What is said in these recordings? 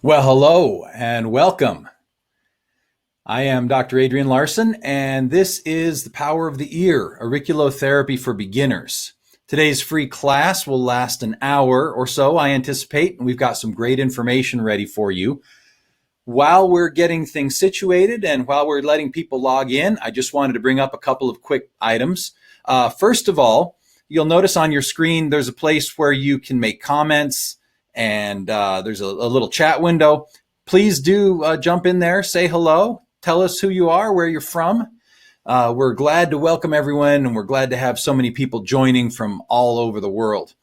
Well, hello and welcome. I am Dr. Adrian Larson, and this is The Power of the Ear, Auriculotherapy for Beginners. Today's free class will last an hour or so, I anticipate, and we've got some great information ready for you. While we're getting things situated and while we're letting people log in, I just wanted to bring up a couple of quick items. First of all, you'll notice on your screen there's a place where you can make comments, and there's a little chat window. Please do jump in there, say hello, tell us who you are, where you're from. We're glad to welcome everyone, and we're glad to have so many people joining from all over the world.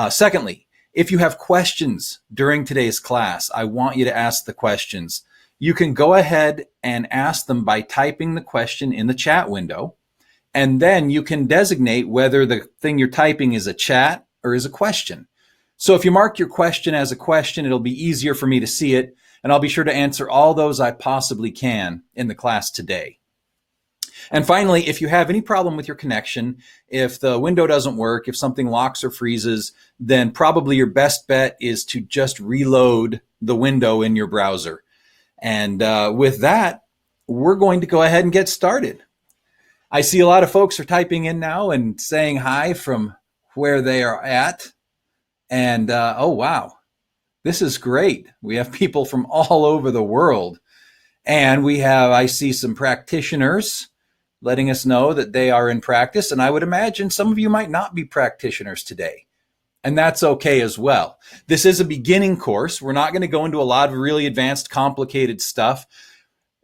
Secondly, if you have questions during today's class, I want you to ask the questions. You can go ahead and ask them by typing the question in the chat window, and then you can designate whether the thing you're typing is a chat or is a question. So if you mark your question as a question, it'll be easier for me to see it, and I'll be sure to answer all those I possibly can in the class today. And finally, if you have any problem with your connection, if the window doesn't work, if something locks or freezes, then probably your best bet is to just reload the window in your browser. And with that, we're going to go ahead and get started. I see a lot of folks are typing in now and saying hi from where they are at. And oh, wow, this is great. We have people from all over the world. And I see some practitioners letting us know that they are in practice. And I would imagine some of you might not be practitioners today. And that's okay as well. This is a beginning course. We're not going to go into a lot of really advanced, complicated stuff.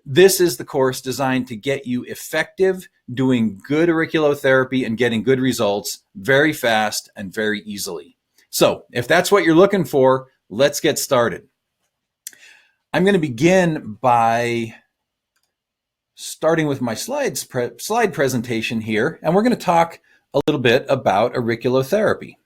This is the course designed to get you effective, doing good auriculotherapy and getting good results very fast and very easily. So if that's what you're looking for, let's get started. I'm going to begin by starting with my slide presentation here, and we're going to talk a little bit about auriculotherapy.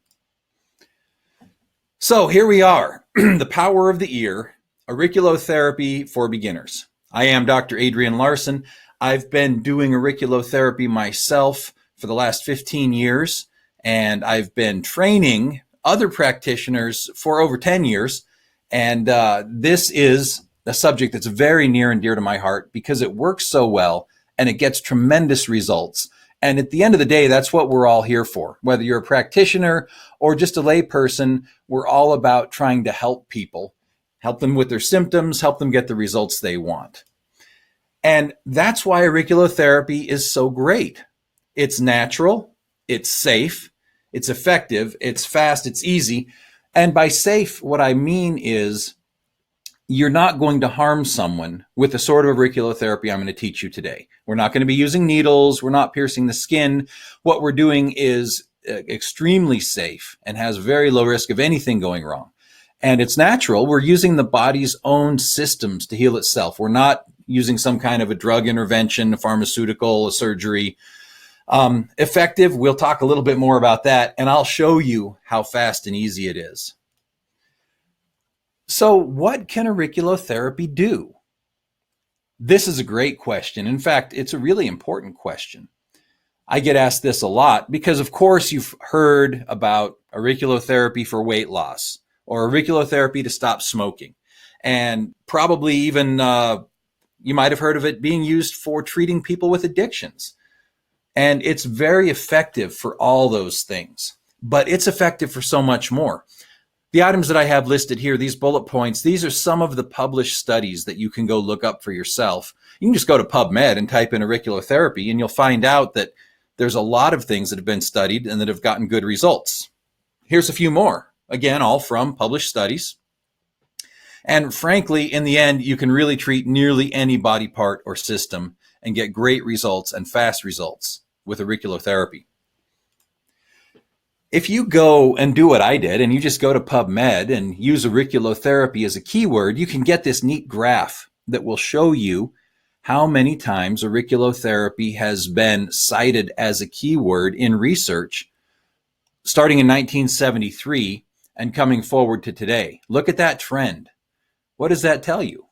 So here we are, The Power of the Ear, Auriculotherapy for Beginners. I am Dr. Adrian Larson. I've been doing auriculotherapy myself for the last 15 years, and I've been training other practitioners for over 10 years. And this is a subject that's very near and dear to my heart because it works so well and it gets tremendous results. And at the end of the day, that's what we're all here for. Whether you're a practitioner or just a lay person, we're all about trying to help people, help them with their symptoms, help them get the results they want. And that's why auriculotherapy is so great. It's natural, it's safe, it's effective, it's fast, it's easy. And by safe, what I mean is you're not going to harm someone with the sort of auriculotherapy I'm going to teach you today. We're not going to be using needles. We're not piercing the skin. What we're doing is extremely safe and has very low risk of anything going wrong. And it's natural. We're using the body's own systems to heal itself. We're not using some kind of a drug intervention, a pharmaceutical, a surgery. Effective, we'll talk a little bit more about that, and I'll show you how fast and easy it is. So what can auriculotherapy do? This is a great question. In fact, it's a really important question. I get asked this a lot because, of course, you've heard about auriculotherapy for weight loss or auriculotherapy to stop smoking. And probably even you might have heard of it being used for treating people with addictions. And it's very effective for all those things, but it's effective for so much more. The items that I have listed here, these bullet points, these are some of the published studies that you can go look up for yourself. You can just go to PubMed and type in auriculotherapy, and you'll find out that there's a lot of things that have been studied and that have gotten good results. Here's a few more. Again, all from published studies. And frankly, in the end, you can really treat nearly any body part or system and get great results and fast results with auriculotherapy. If you go and do what I did and you just go to PubMed and use auriculotherapy as a keyword, you can get this neat graph that will show you how many times auriculotherapy has been cited as a keyword in research starting in 1973 and coming forward to today. Look at that trend. What does that tell you?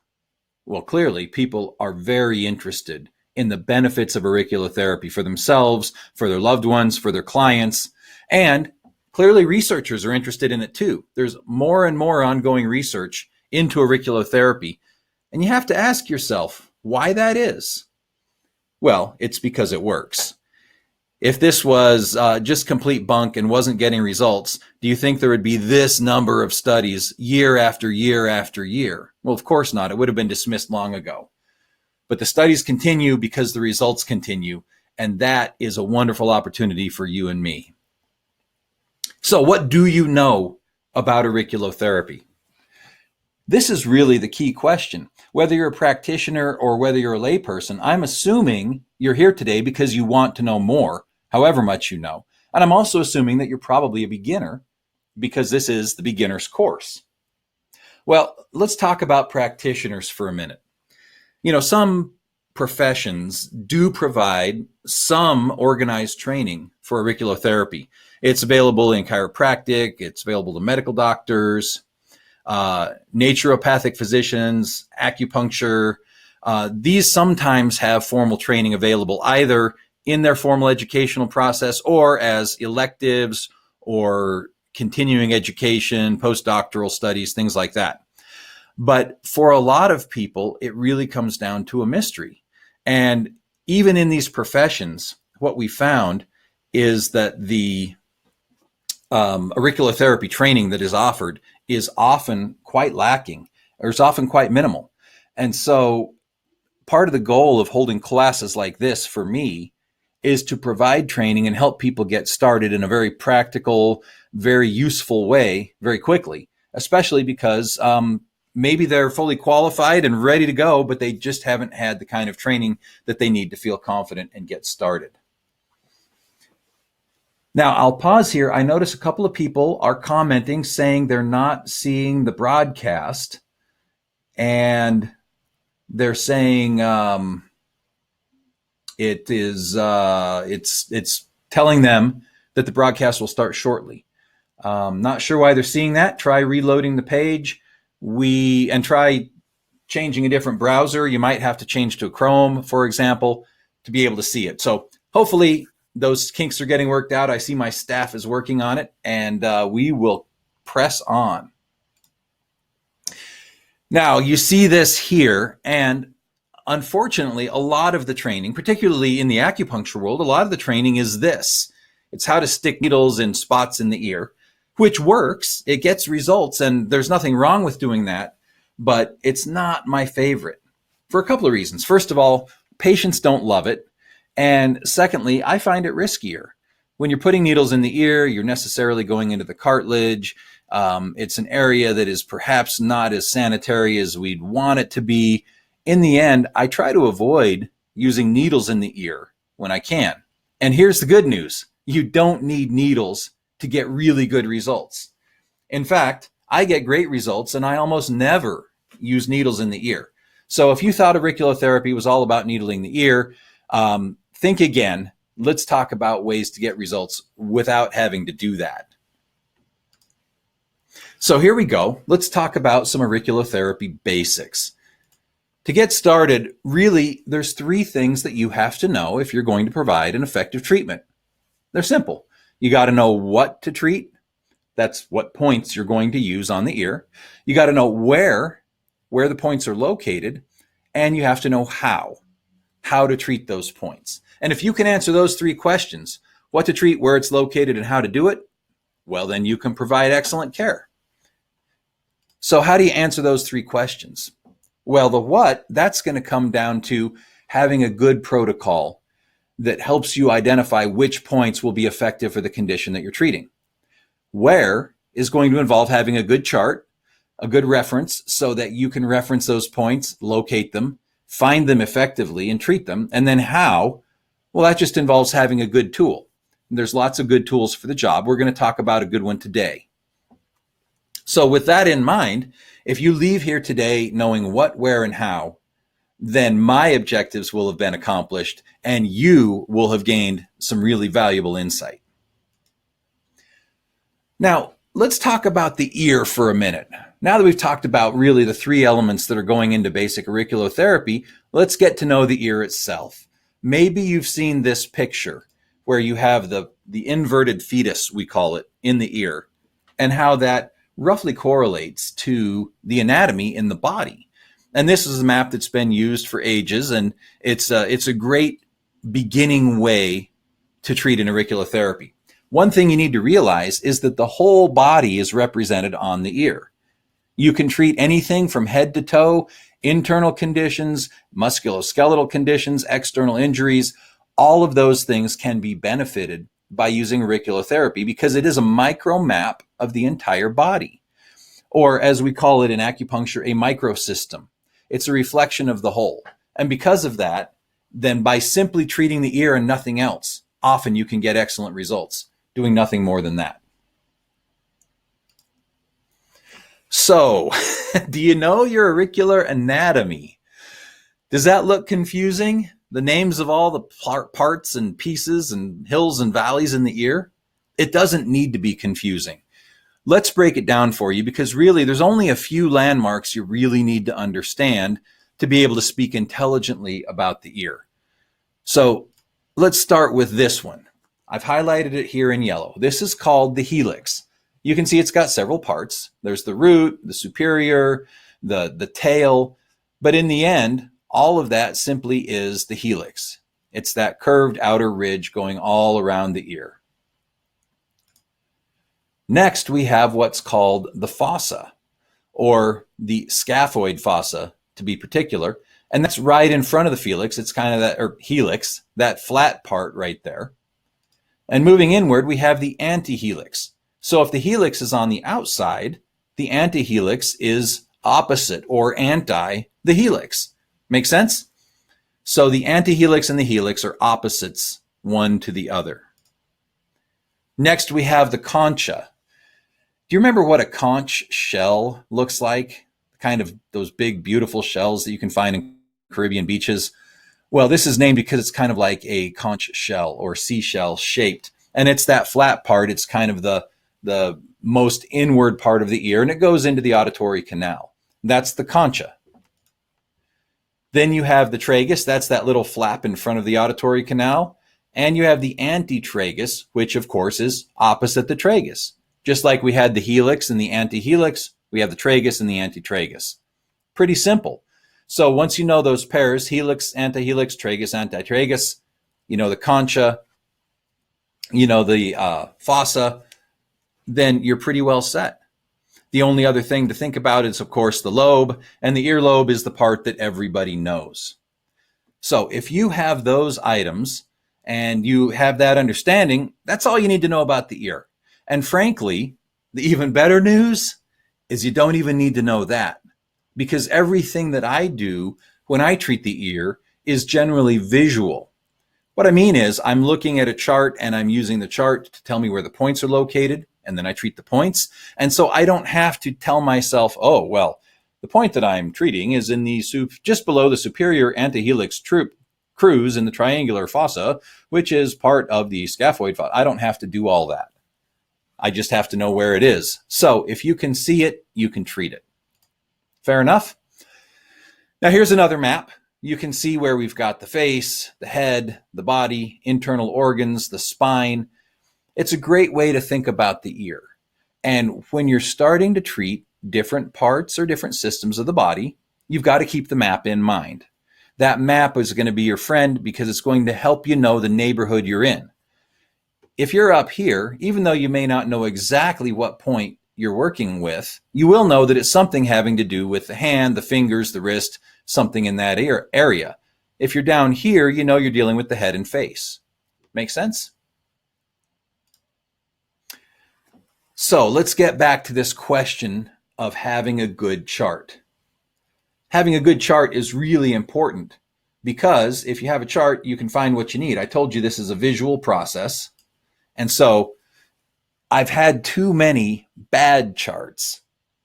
Well, clearly people are very interested in the benefits of auriculotherapy for themselves, for their loved ones, for their clients, and clearly researchers are interested in it too. There's more and more ongoing research into auriculotherapy. And you have to ask yourself why that is. Well, it's because it works. If this was just complete bunk and wasn't getting results, do you think there would be this number of studies year after year after year? Well, of course not. It would have been dismissed long ago. But the studies continue because the results continue, and that is a wonderful opportunity for you and me. So what do you know about auriculotherapy? This is really the key question. Whether you're a practitioner or whether you're a layperson, I'm assuming you're here today because you want to know more, however much you know. And I'm also assuming that you're probably a beginner because this is the beginner's course. Well, let's talk about practitioners for a minute. You know, some professions do provide some organized training for auriculotherapy. It's available in chiropractic, it's available to medical doctors, naturopathic physicians, acupuncture. These sometimes have formal training available either in their formal educational process or as electives or continuing education, postdoctoral studies, things like that. But for a lot of people, it really comes down to a mystery. And even in these professions, what we found is that the auriculotherapy training that is offered is often quite lacking, or is often quite minimal. And so part of the goal of holding classes like this for me is to provide training and help people get started in a very practical, very useful way very quickly, especially because maybe they're fully qualified and ready to go, but they just haven't had the kind of training that they need to feel confident and get started. Now, I'll pause here. I notice a couple of people are commenting saying they're not seeing the broadcast, and they're saying it's telling them that the broadcast will start shortly. Not sure why they're seeing that. Try reloading the page. And try changing a different browser. You might have to change to Chrome, for example, to be able to see it. So hopefully those kinks are getting worked out. I see my staff is working on it, and we will press on. Now, you see this here, and unfortunately, a lot of the training, particularly in the acupuncture world, a lot of the training is this. It's how to stick needles in spots in the ear, which works. It gets results, and there's nothing wrong with doing that, but it's not my favorite for a couple of reasons. First of all, patients don't love it. And secondly, I find it riskier. When you're putting needles in the ear, you're necessarily going into the cartilage. It's an area that is perhaps not as sanitary as we'd want it to be. In the end, I try to avoid using needles in the ear when I can. And here's the good news. You don't need needles to get really good results. In fact, I get great results and I almost never use needles in the ear. So if you thought auriculotherapy was all about needling the ear, think again. Let's talk about ways to get results without having to do that. So here we go. Let's talk about some auriculotherapy basics. To get started, really, there's 3 things that you have to know if you're going to provide an effective treatment. They're simple. You got to know what to treat. That's what points you're going to use on the ear. You got to know where the points are located, and you have to know how to treat those points. And if you can answer those 3 questions, what to treat, where it's located, and how to do it, well, then you can provide excellent care. So how do you answer those 3 questions? Well, the what, that's going to come down to having a good protocol that helps you identify which points will be effective for the condition that you're treating. Where is going to involve having a good chart, a good reference, so that you can reference those points, locate them, find them effectively, and treat them. And then how? Well, that just involves having a good tool. And there's lots of good tools for the job. We're going to talk about a good one today. So with that in mind, if you leave here today knowing what, where, and how, then my objectives will have been accomplished and you will have gained some really valuable insight. Now, let's talk about the ear for a minute. Now that we've talked about really the 3 elements that are going into basic auriculotherapy, let's get to know the ear itself. Maybe you've seen this picture where you have the inverted fetus, we call it, in the ear, and how that roughly correlates to the anatomy in the body. And this is a map that's been used for ages, and it's a great beginning way to treat an auriculotherapy. One thing you need to realize is that the whole body is represented on the ear. You can treat anything from head to toe, internal conditions, musculoskeletal conditions, external injuries. All of those things can be benefited by using auriculotherapy because it is a micro map of the entire body, or as we call it in acupuncture, a microsystem. It's a reflection of the whole. And because of that, then by simply treating the ear and nothing else, often you can get excellent results doing nothing more than that. So, do you know your auricular anatomy? Does that look confusing? The names of all the parts and pieces and hills and valleys in the ear? It doesn't need to be confusing. Let's break it down for you, because really there's only a few landmarks you really need to understand to be able to speak intelligently about the ear. So let's start with this one. I've highlighted it here in yellow. This is called the helix. You can see it's got several parts. There's the root, the superior, the tail, but in the end, all of that simply is the helix. It's that curved outer ridge going all around the ear. Next, we have what's called the fossa, or the scaphoid fossa to be particular, and that's right in front of the helix. It's kind of that, or helix, that flat part right there. And moving inward, we have the antihelix. So if the helix is on the outside, the antihelix is opposite or anti the helix. Make sense? So the antihelix and the helix are opposites one to the other. Next, we have the concha. Do you remember what a conch shell looks like? Kind of those big, beautiful shells that you can find in Caribbean beaches. Well, this is named because it's kind of like a conch shell or seashell shaped. And it's that flat part. It's kind of the most inward part of the ear, and it goes into the auditory canal. That's the concha. Then you have the tragus. That's that little flap in front of the auditory canal. And you have the antitragus, which of course is opposite the tragus. Just like we had the helix and the antihelix, we have the tragus and the antitragus. Pretty simple. So once you know those pairs, helix, antihelix, tragus, antitragus, you know the concha, you know the fossa, then you're pretty well set. The only other thing to think about is, of course, the lobe, and the earlobe is the part that everybody knows. So if you have those items and you have that understanding, that's all you need to know about the ear. And frankly, the even better news is you don't even need to know that, because everything that I do when I treat the ear is generally visual. What I mean is I'm looking at a chart and I'm using the chart to tell me where the points are located, and then I treat the points. And so I don't have to tell myself, oh, well, the point that I'm treating is in the just below the superior antihelix crus in the triangular fossa, which is part of the scaphoid fossa. I don't have to do all that. I just have to know where it is. So if you can see it, you can treat it. Fair enough? Now here's another map. You can see where we've got the face, the head, the body, internal organs, the spine. It's a great way to think about the ear. And when you're starting to treat different parts or different systems of the body, you've got to keep the map in mind. That map is going to be your friend because it's going to help you know the neighborhood you're in. If you're up here, even though you may not know exactly what point you're working with, you will know that it's something having to do with the hand, the fingers, the wrist, something in that area. If you're down here, you know you're dealing with the head and face. Make sense? So let's get back to this question of having a good chart. Having a good chart is really important because if you have a chart, you can find what you need. I told you this is a visual process. And so I've had too many bad charts.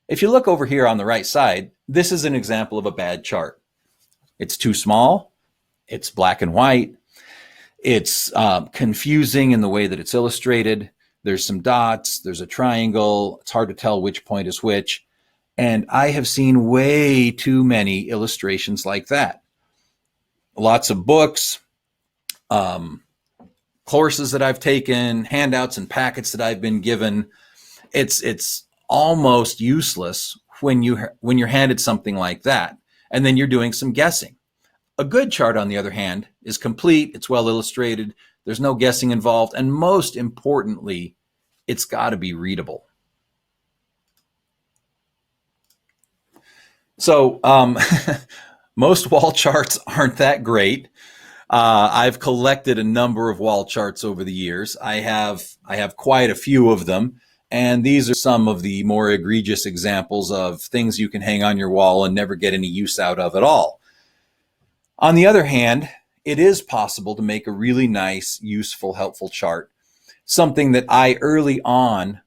If you look over here on the right side, this is an example of a bad chart. It's too small. It's black and white. It's confusing in the way that it's illustrated. There's some dots. There's a triangle. It's hard to tell which point is which. And I have seen way too many illustrations like that. Lots of books, courses that I've taken, handouts and packets that I've been given. It's almost useless when you're handed something like that, and then you're doing some guessing. A good chart, on the other hand, is complete, it's well illustrated, there's no guessing involved, and most importantly, it's got to be readable. So most wall charts aren't that great. I've collected a number of wall charts over the years. I have quite a few of them, and these are some of the more egregious examples of things you can hang on your wall and never get any use out of at all. On the other hand, it is possible to make a really nice, useful, helpful chart. Something that I early on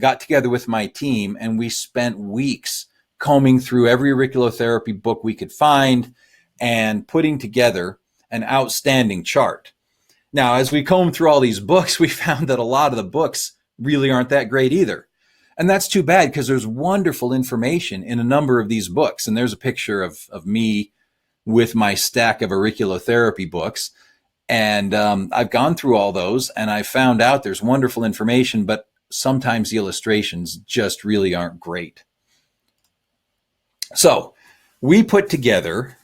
got together with my team, and we spent weeks combing through every auriculotherapy book we could find and putting together an outstanding chart. Now, as we combed through all these books, we found that a lot of the books really aren't that great either. And that's too bad, because there's wonderful information in a number of these books. And there's a picture of me with my stack of auriculotherapy books. And I've gone through all those, and I found out there's wonderful information, but sometimes the illustrations just really aren't great. So we put together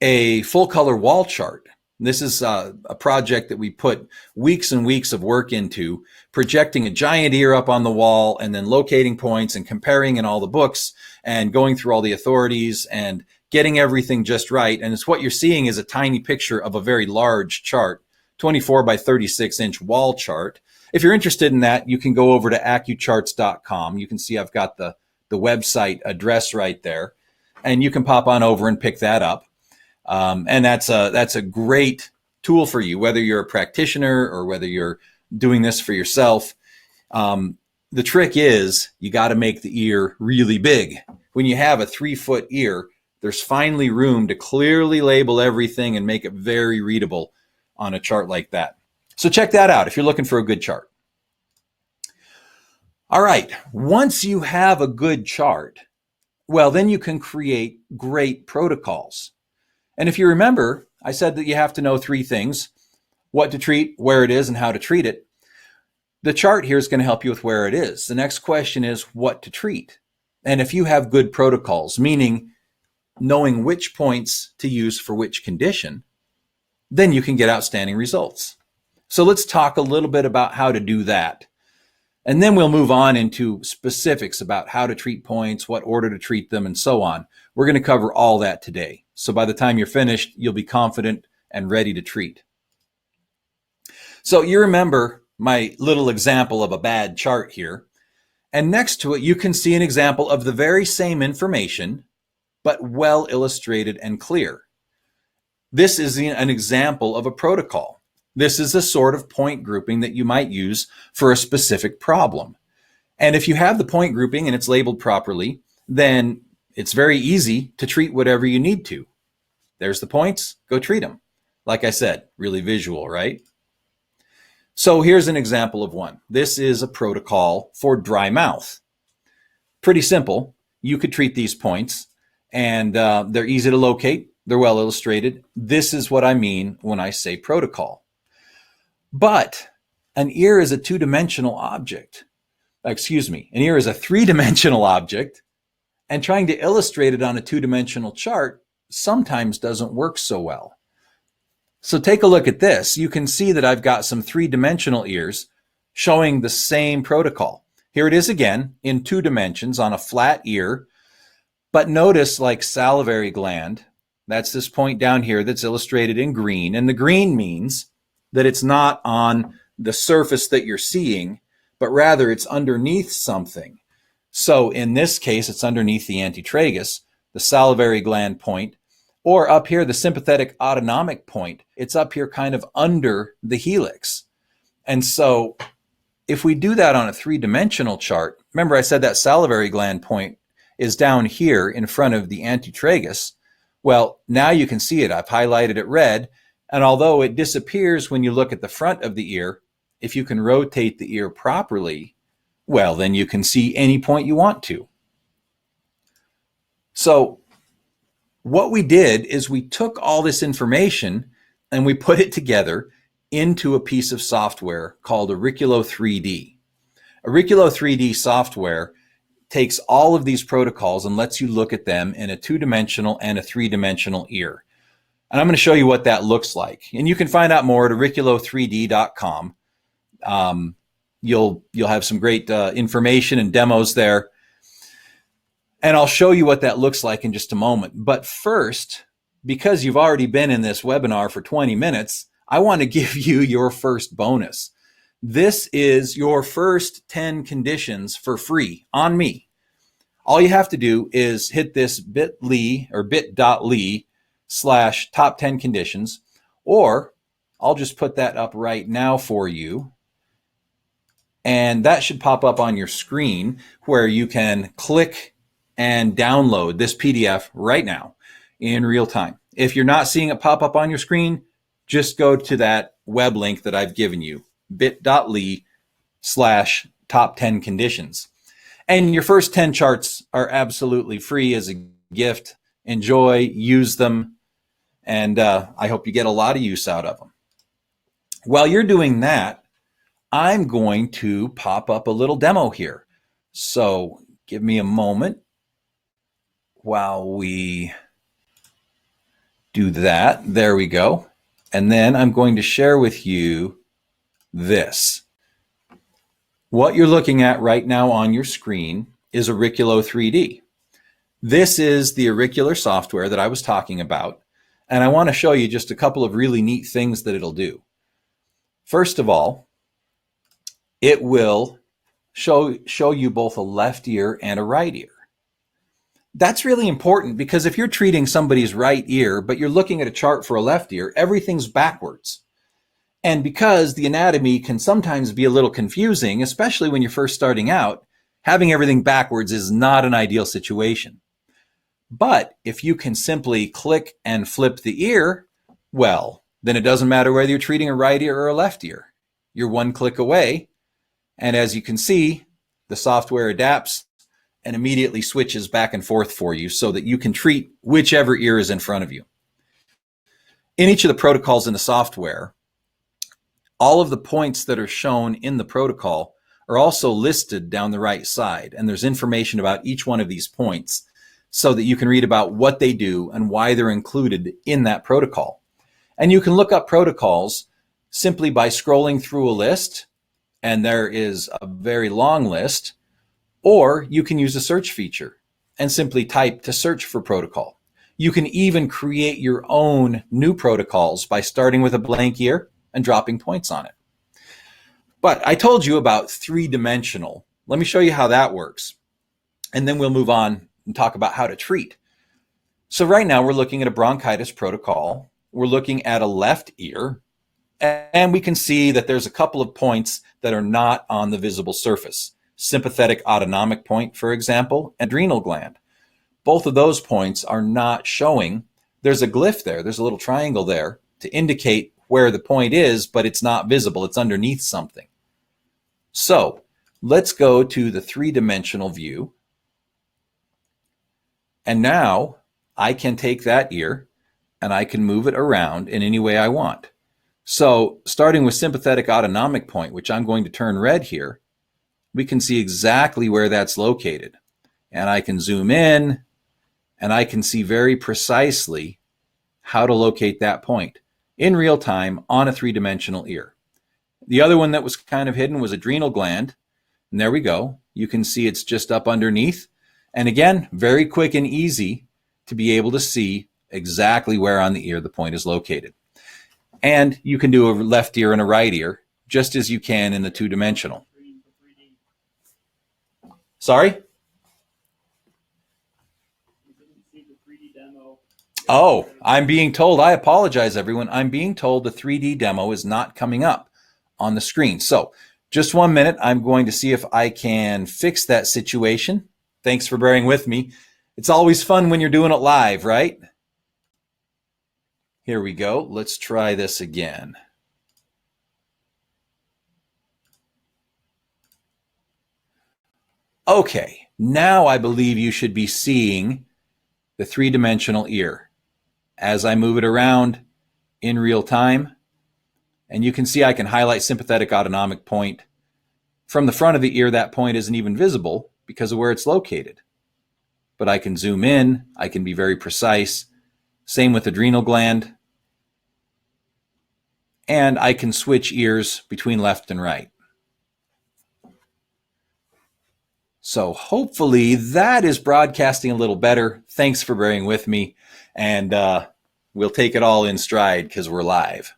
a full color wall chart. This is a project that we put weeks and weeks of work into, projecting a giant ear up on the wall and then locating points and comparing in all the books and going through all the authorities and getting everything just right. And it's what you're seeing is a tiny picture of a very large chart, 24 by 36 inch wall chart. If you're interested in that, you can go over to acucharts.com. You can see I've got the website address right there, and you can pop on over and pick that up. And that's a great tool for you, whether you're a practitioner or whether you're doing this for yourself. The trick is you got to make the ear really big. When you have a 3-foot ear, there's finally room to clearly label everything and make it very readable on a chart like that. So check that out if you're looking for a good chart. All right, once you have a good chart, well, then you can create great protocols. And if you remember, I said that you have to know 3 things: what to treat, where it is, and how to treat it. The chart here is going to help you with where it is. The next question is what to treat. And if you have good protocols, meaning knowing which points to use for which condition, then you can get outstanding results. So let's talk a little bit about how to do that. And then we'll move on into specifics about how to treat points, what order to treat them, and so on. We're going to cover all that today. So by the time you're finished, you'll be confident and ready to treat. So you remember my little example of a bad chart here. And next to it, you can see an example of the very same information, but well illustrated and clear. This is an example of a protocol. This is the sort of point grouping that you might use for a specific problem. And if you have the point grouping and it's labeled properly, then it's very easy to treat whatever you need to. There's the points, go treat them. Like I said, really visual, right? So here's an example of one. This is a protocol for dry mouth. Pretty simple. You could treat these points, and they're easy to locate. They're well illustrated. This is what I mean when I say protocol. But an ear is a 2-dimensional object. An ear is a 3-dimensional object, and trying to illustrate it on a 2-dimensional chart sometimes doesn't work so well. So take a look at this. You can see that I've got some 3-dimensional ears showing the same protocol. Here it is again in 2 dimensions on a flat ear. But notice, like salivary gland, that's this point down here that's illustrated in green. And the green means that it's not on the surface that you're seeing, but rather it's underneath something. So in this case, it's underneath the antitragus, the salivary gland point, or up here, the sympathetic autonomic point. It's up here kind of under the helix. And so if we do that on a 3-dimensional chart, remember I said that salivary gland point is down here in front of the antitragus. Well, now you can see it. I've highlighted it red. And although it disappears when you look at the front of the ear, if you can rotate the ear properly, well, then you can see any point you want to. So what we did is we took all this information and we put it together into a piece of software called Auriculo 3D. Auriculo 3D software takes all of these protocols and lets you look at them in a 2-dimensional and a 3-dimensional ear. And I'm going to show you what that looks like. And you can find out more at auriculo3d.com. You'll have some great information and demos there. And I'll show you what that looks like in just a moment. But first, because you've already been in this webinar for 20 minutes, I want to give you your first bonus. This is your first 10 conditions for free on me. All you have to do is hit this bit.ly or bit.ly/top 10 conditions, or I'll just put that up right now for you. And that should pop up on your screen where you can click and download this PDF right now in real time. If you're not seeing it pop up on your screen, just go to that web link that I've given you, bit.ly/top 10 conditions. And your first 10 charts are absolutely free as a gift. Enjoy, use them, and I hope you get a lot of use out of them. While you're doing that, I'm going to pop up a little demo here. So give me a moment while we do that. There we go. And then I'm going to share with you this. What you're looking at right now on your screen is Auriculo 3D. This is the auricular software that I was talking about, and I want to show you just a couple of really neat things that it'll do. First of all, it will show you both a left ear and a right ear. That's really important because if you're treating somebody's right ear, but you're looking at a chart for a left ear, everything's backwards. And because the anatomy can sometimes be a little confusing, especially when you're first starting out, having everything backwards is not an ideal situation. But if you can simply click and flip the ear, well, then it doesn't matter whether you're treating a right ear or a left ear. You're one click away. And as you can see, the software adapts and immediately switches back and forth for you so that you can treat whichever ear is in front of you. In each of the protocols in the software, all of the points that are shown in the protocol are also listed down the right side. And there's information about each one of these points so that you can read about what they do and why they're included in that protocol. And you can look up protocols simply by scrolling through a list, and there is a very long list, or you can use a search feature and simply type to search for protocol. You can even create your own new protocols by starting with a blank ear and dropping points on it. But I told you about 3-dimensional. Let me show you how that works. And then we'll move on and talk about how to treat. So right now we're looking at a bronchitis protocol. We're looking at a left ear, and we can see that there's a couple of points that are not on the visible surface. Sympathetic autonomic point, for example, and adrenal gland. Both of those points are not showing. There's a glyph there. There's a little triangle there to indicate where the point is, but it's not visible. It's underneath something. So let's go to the 3-dimensional view. And now I can take that ear and I can move it around in any way I want. So starting with sympathetic autonomic point, which I'm going to turn red here, we can see exactly where that's located. And I can zoom in and I can see very precisely how to locate that point in real time on a 3-dimensional ear. The other one that was kind of hidden was adrenal gland. And there we go. You can see it's just up underneath. And again, very quick and easy to be able to see exactly where on the ear the point is located. And you can do a left ear and a right ear just as you can in the 2-dimensional. Sorry? Oh, I'm being told, I apologize, everyone. I'm being told the 3D demo is not coming up on the screen. So just 1 minute. I'm going to see if I can fix that situation. Thanks for bearing with me. It's always fun when you're doing it live, right? Here we go. Let's try this again. Okay, now I believe you should be seeing the 3-dimensional ear as I move it around in real time. And you can see I can highlight sympathetic autonomic point. From the front of the ear, that point isn't even visible, because of where it's located. But I can zoom in, I can be very precise. Same with adrenal gland. And I can switch ears between left and right. So hopefully that is broadcasting a little better. Thanks for bearing with me. And we'll take it all in stride because we're live.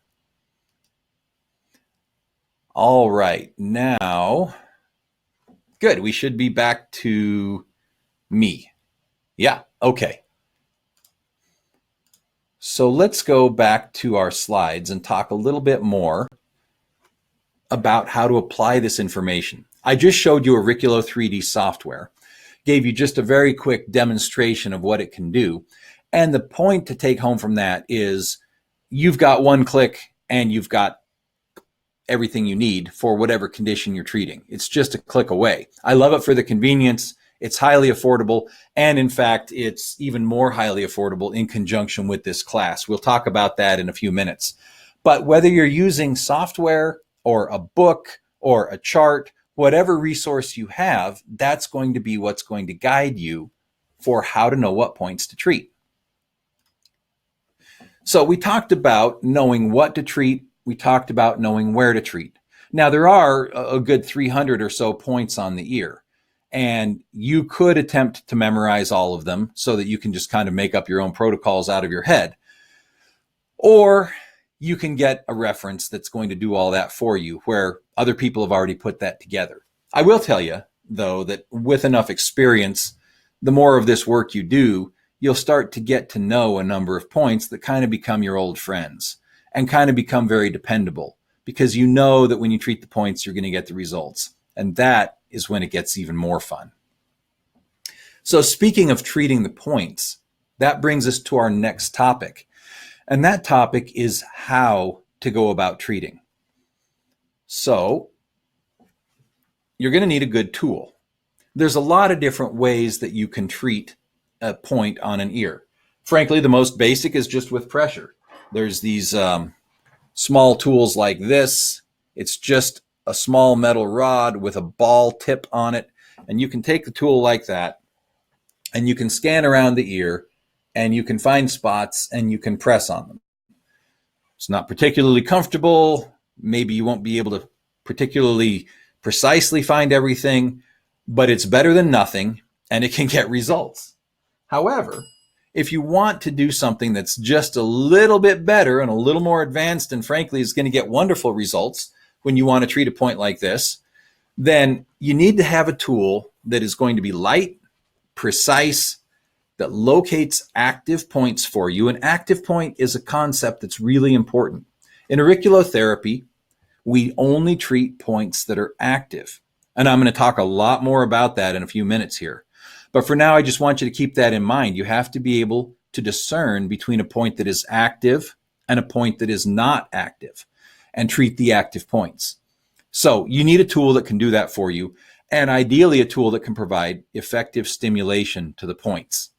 All right, now, good. We should be back to me. Yeah, okay. So let's go back to our slides and talk a little bit more about how to apply this information. I just showed you Auriculo 3D software, gave you just a very quick demonstration of what it can do. And the point to take home from that is you've got one click and you've got everything you need for whatever condition you're treating. It's just a click away. I love it for the convenience. It's highly affordable. And in fact, it's even more highly affordable in conjunction with this class. We'll talk about that in a few minutes. But whether you're using software or a book or a chart, whatever resource you have, that's going to be what's going to guide you for how to know what points to treat. So we talked about knowing what to treat. We talked about knowing where to treat. Now, there are a good 300 or so points on the ear, and you could attempt to memorize all of them so that you can just kind of make up your own protocols out of your head. Or you can get a reference that's going to do all that for you, where other people have already put that together. I will tell you, though, that with enough experience, the more of this work you do, you'll start to get to know a number of points that kind of become your old friends and kind of become very dependable, because you know that when you treat the points, you're going to get the results. And that is when it gets even more fun. So speaking of treating the points, that brings us to our next topic. And that topic is how to go about treating. So you're going to need a good tool. There's a lot of different ways that you can treat a point on an ear. Frankly, the most basic is just with pressure. There's these small tools like this. It's just a small metal rod with a ball tip on it. And you can take the tool like that and you can scan around the ear and you can find spots and you can press on them. It's not particularly comfortable. Maybe you won't be able to particularly precisely find everything, but it's better than nothing and it can get results. However, if you want to do something that's just a little bit better and a little more advanced and frankly is going to get wonderful results when you want to treat a point like this, then you need to have a tool that is going to be light, precise, that locates active points for you. An active point is a concept that's really important. In auriculotherapy, we only treat points that are active. And I'm going to talk a lot more about that in a few minutes here. But for now, I just want you to keep that in mind. You have to be able to discern between a point that is active and a point that is not active and treat the active points. So you need a tool that can do that for you, and ideally a tool that can provide effective stimulation to the points.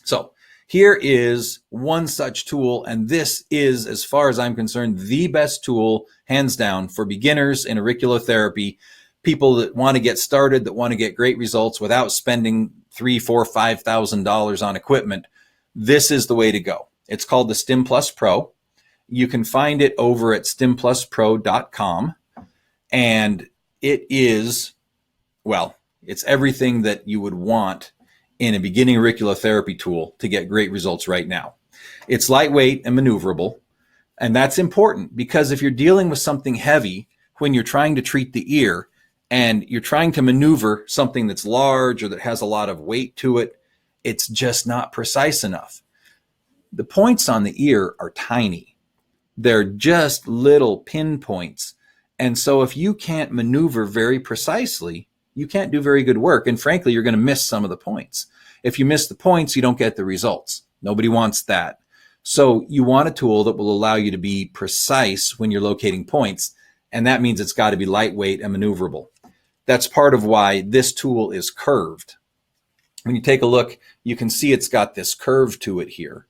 So here is one such tool, and this is, as far as I'm concerned, the best tool, hands down, for beginners in auriculotherapy, people that want to get started, that want to get great results without spending $3,000, $4,000, $5,000 on equipment. This is the way to go. It's called the Stim Plus Pro. You can find it over at stimpluspro.com. And it is, well, it's everything that you would want in a beginning auriculotherapy tool to get great results right now. It's lightweight and maneuverable. And that's important because if you're dealing with something heavy, when you're trying to treat the ear and you're trying to maneuver something that's large or that has a lot of weight to it, it's just not precise enough. The points on the ear are tiny. They're just little pinpoints. And so if you can't maneuver very precisely, you can't do very good work. And frankly, you're going to miss some of the points. If you miss the points, you don't get the results. Nobody wants that. So you want a tool that will allow you to be precise when you're locating points. And that means it's got to be lightweight and maneuverable. That's part of why this tool is curved. When you take a look, you can see it's got this curve to it here.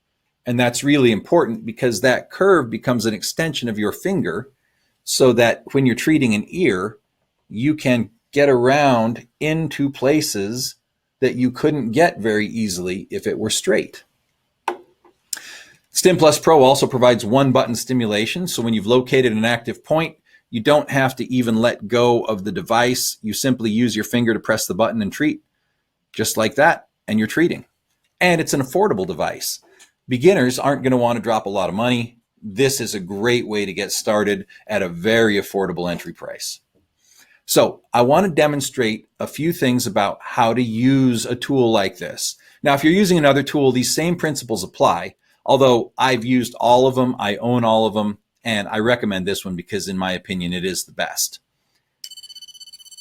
And that's really important because that curve becomes an extension of your finger so that when you're treating an ear, you can get around into places that you couldn't get very easily if it were straight. Stim Plus Pro also provides one-button stimulation, so when you've located an active point, you don't have to even let go of the device. You simply use your finger to press the button and treat. Just like that, and you're treating. And it's an affordable device. Beginners aren't going to want to drop a lot of money. This is a great way to get started at a very affordable entry price. So I want to demonstrate a few things about how to use a tool like this. Now, if you're using another tool, these same principles apply, although I've used all of them, I own all of them, and I recommend this one because in my opinion, it is the best.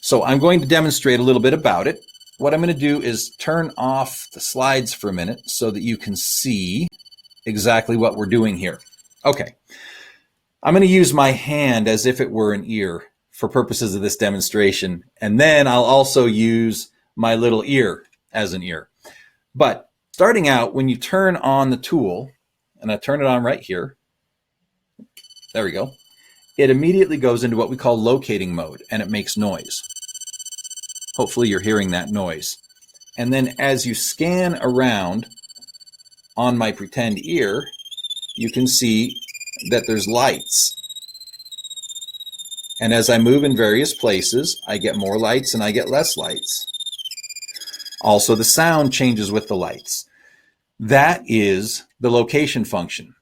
So I'm going to demonstrate a little bit about it. What I'm going to do is turn off the slides for a minute so that you can see exactly what we're doing here. Okay, I'm going to use my hand as if it were an ear for purposes of this demonstration, and then I'll also use my little ear as an ear. But starting out, when you turn on the tool, and I turn it on right here, there we go, it immediately goes into what we call locating mode, and it makes noise. Hopefully you're hearing that noise. And then as you scan around on my pretend ear, you can see that there's lights. And as I move in various places, I get more lights and I get less lights. Also, the sound changes with the lights. That is the location function.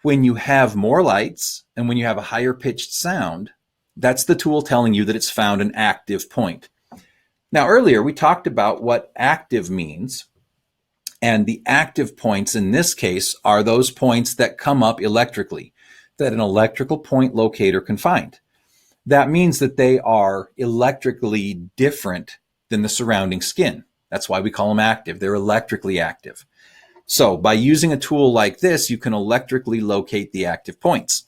When you have more lights and when you have a higher pitched sound, that's the tool telling you that it's found an active point. Now, earlier we talked about what active means, and the active points in this case are those points that come up electrically, that an electrical point locator can find. That means that they are electrically different than the surrounding skin. That's why we call them active. They're electrically active. So by using a tool like this, you can electrically locate the active points.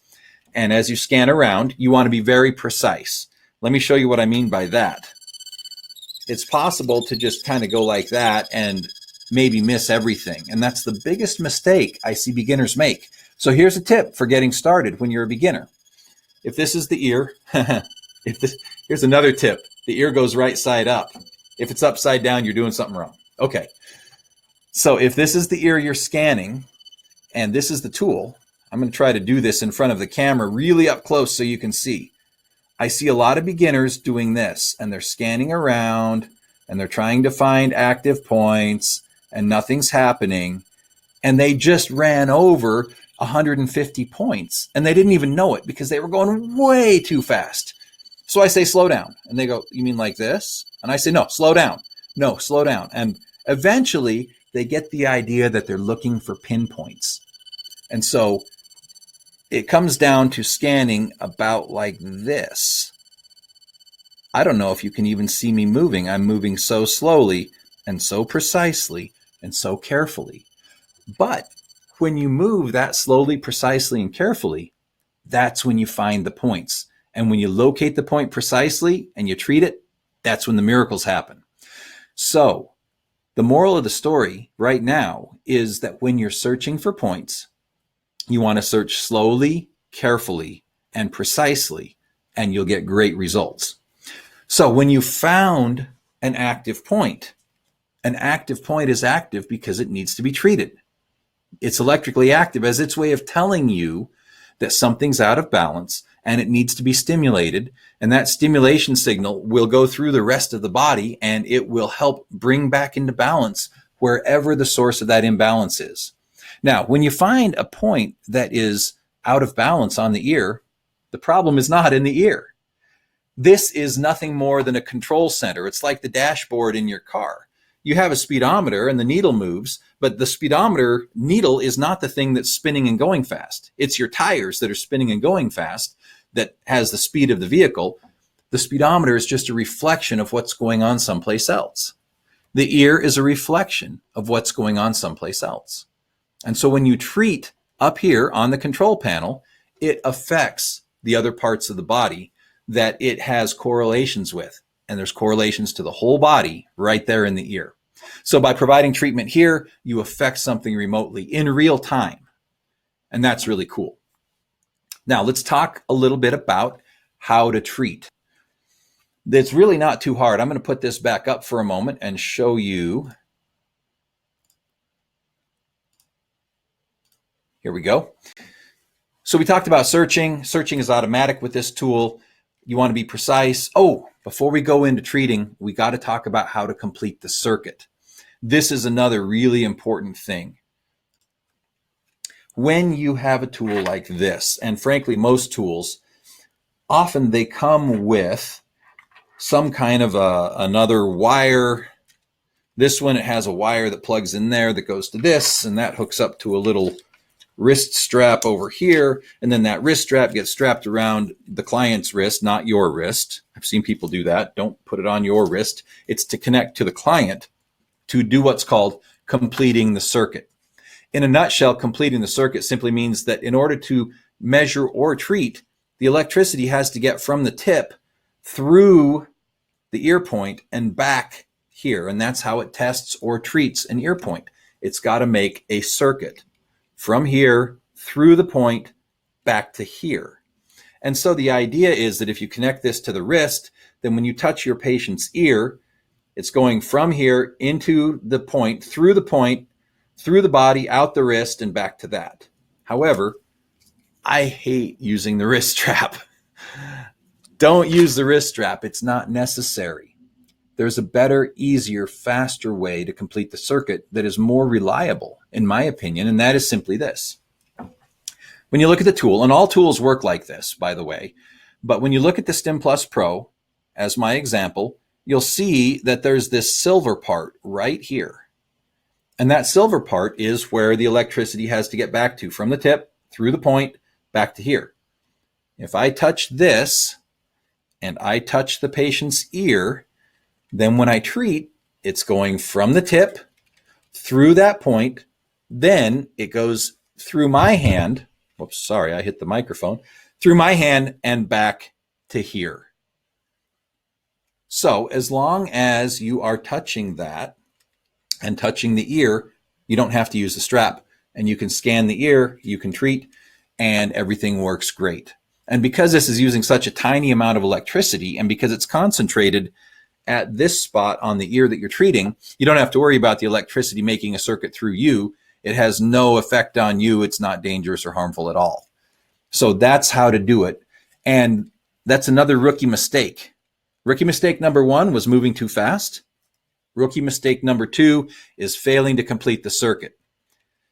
And as you scan around, you want to be very precise. Let me show you what I mean by that. It's possible to just kind of go like that and maybe miss everything. And that's the biggest mistake I see beginners make. So here's a tip for getting started when you're a beginner. If this is the ear, here's another tip. The ear goes right side up. If it's upside down, you're doing something wrong. Okay. So if this is the ear you're scanning and this is the tool, I'm going to try to do this in front of the camera really up close so you can see. I see a lot of beginners doing this, and they're scanning around and they're trying to find active points and nothing's happening. And they just ran over 150 points and they didn't even know it because they were going way too fast. So I say, slow down. And they go, you mean like this? And I say, no, slow down. No, slow down. And eventually they get the idea that they're looking for pinpoints. And so it comes down to scanning about like this. I don't know if you can even see me moving. I'm moving so slowly and so precisely and so carefully. But when you move that slowly, precisely, and carefully, that's when you find the points. And when you locate the point precisely and you treat it, that's when the miracles happen. So the moral of the story right now is that when you're searching for points, you want to search slowly, carefully, and precisely, and you'll get great results. So when you found an active point is active because it needs to be treated. It's electrically active as its way of telling you that something's out of balance and it needs to be stimulated. And that stimulation signal will go through the rest of the body and it will help bring back into balance wherever the source of that imbalance is. Now, when you find a point that is out of balance on the ear, the problem is not in the ear. This is nothing more than a control center. It's like the dashboard in your car. You have a speedometer and the needle moves, but the speedometer needle is not the thing that's spinning and going fast. It's your tires that are spinning and going fast that has the speed of the vehicle. The speedometer is just a reflection of what's going on someplace else. The ear is a reflection of what's going on someplace else. And so when you treat up here on the control panel, it affects the other parts of the body that it has correlations with. And there's correlations to the whole body right there in the ear. So by providing treatment here, you affect something remotely in real time. And that's really cool. Now let's talk a little bit about how to treat. It's really not too hard. I'm going to put this back up for a moment and show you. Here we go. So we talked about searching. Searching is automatic with this tool. You want to be precise. Oh, before we go into treating, we got to talk about how to complete the circuit. This is another really important thing. When you have a tool like this, and frankly, most tools, often they come with some kind of another wire. This one, it has a wire that plugs in there that goes to this, and that hooks up to a little wrist strap over here, and then that wrist strap gets strapped around the client's wrist, not your wrist. I've seen people do that. Don't put it on your wrist. It's to connect to the client to do what's called completing the circuit. In a nutshell, completing the circuit simply means that in order to measure or treat, the electricity has to get from the tip through the ear point and back here, and that's how it tests or treats an ear point. It's got to make a circuit from here through the point back to here. And so the idea is that if you connect this to the wrist, then when you touch your patient's ear, it's going from here into the point, through the body, out the wrist, and back to that. However, I hate using the wrist strap. Don't use the wrist strap. It's not necessary. There's a better, easier, faster way to complete the circuit that is more reliable, in my opinion, and that is simply this. When you look at the tool, and all tools work like this, by the way, but when you look at the StimPlus Pro, as my example, you'll see that there's this silver part right here. And that silver part is where the electricity has to get back to, from the tip, through the point, back to here. If I touch this, and I touch the patient's ear, then when I treat, it's going from the tip through that point, then it goes through my hand. Whoops, sorry, I hit the microphone. Through my hand and back to here. So as long as you are touching that and touching the ear, you don't have to use the strap, and you can scan the ear, you can treat, and everything works great. And because this is using such a tiny amount of electricity, and because it's concentrated at this spot on the ear that you're treating, you don't have to worry about the electricity making a circuit through you. It has no effect on you. It's not dangerous or harmful at all. So that's how to do it. And that's another rookie mistake. Rookie mistake number 1 was moving too fast. Rookie mistake number 2 is failing to complete the circuit.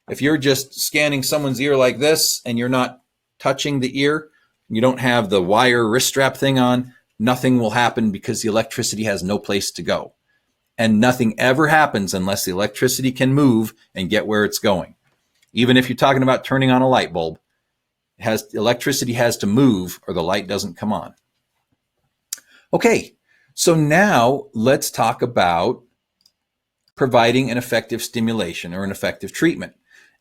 If you're just scanning someone's ear like this and you're not touching the ear, you don't have the wire wrist strap thing on, nothing will happen because the electricity has no place to go. And nothing ever happens unless the electricity can move and get where it's going. Even if you're talking about turning on a light bulb, electricity has to move or the light doesn't come on. Okay, so now let's talk about providing an effective stimulation or an effective treatment.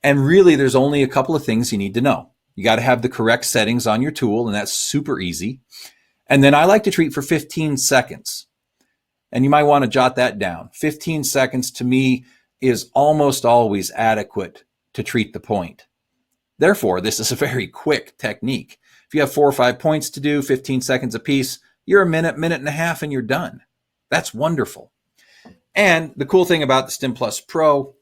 And really, there's only a couple of things you need to know. You got to have the correct settings on your tool, and that's super easy. And then I like to treat for 15 seconds. And you might want to jot that down. 15 seconds to me is almost always adequate to treat the point. Therefore, this is a very quick technique. If you have 4 or 5 points to do, 15 seconds apiece, you're a minute, minute and a half, and you're done. That's wonderful. And the cool thing about the StimPlus Pro,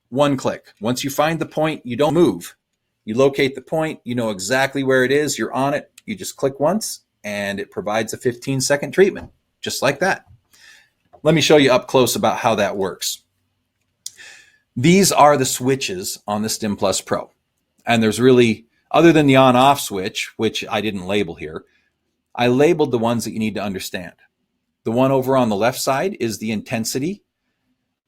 one click. Once you find the point, you don't move. You locate the point, you know exactly where it is, you're on it, you just click once, and it provides a 15-second treatment, just like that. Let me show you up close about how that works. These are the switches on the StimPlus Pro. And there's really, other than the on-off switch, which I didn't label here, I labeled the ones that you need to understand. The one over on the left side is the intensity,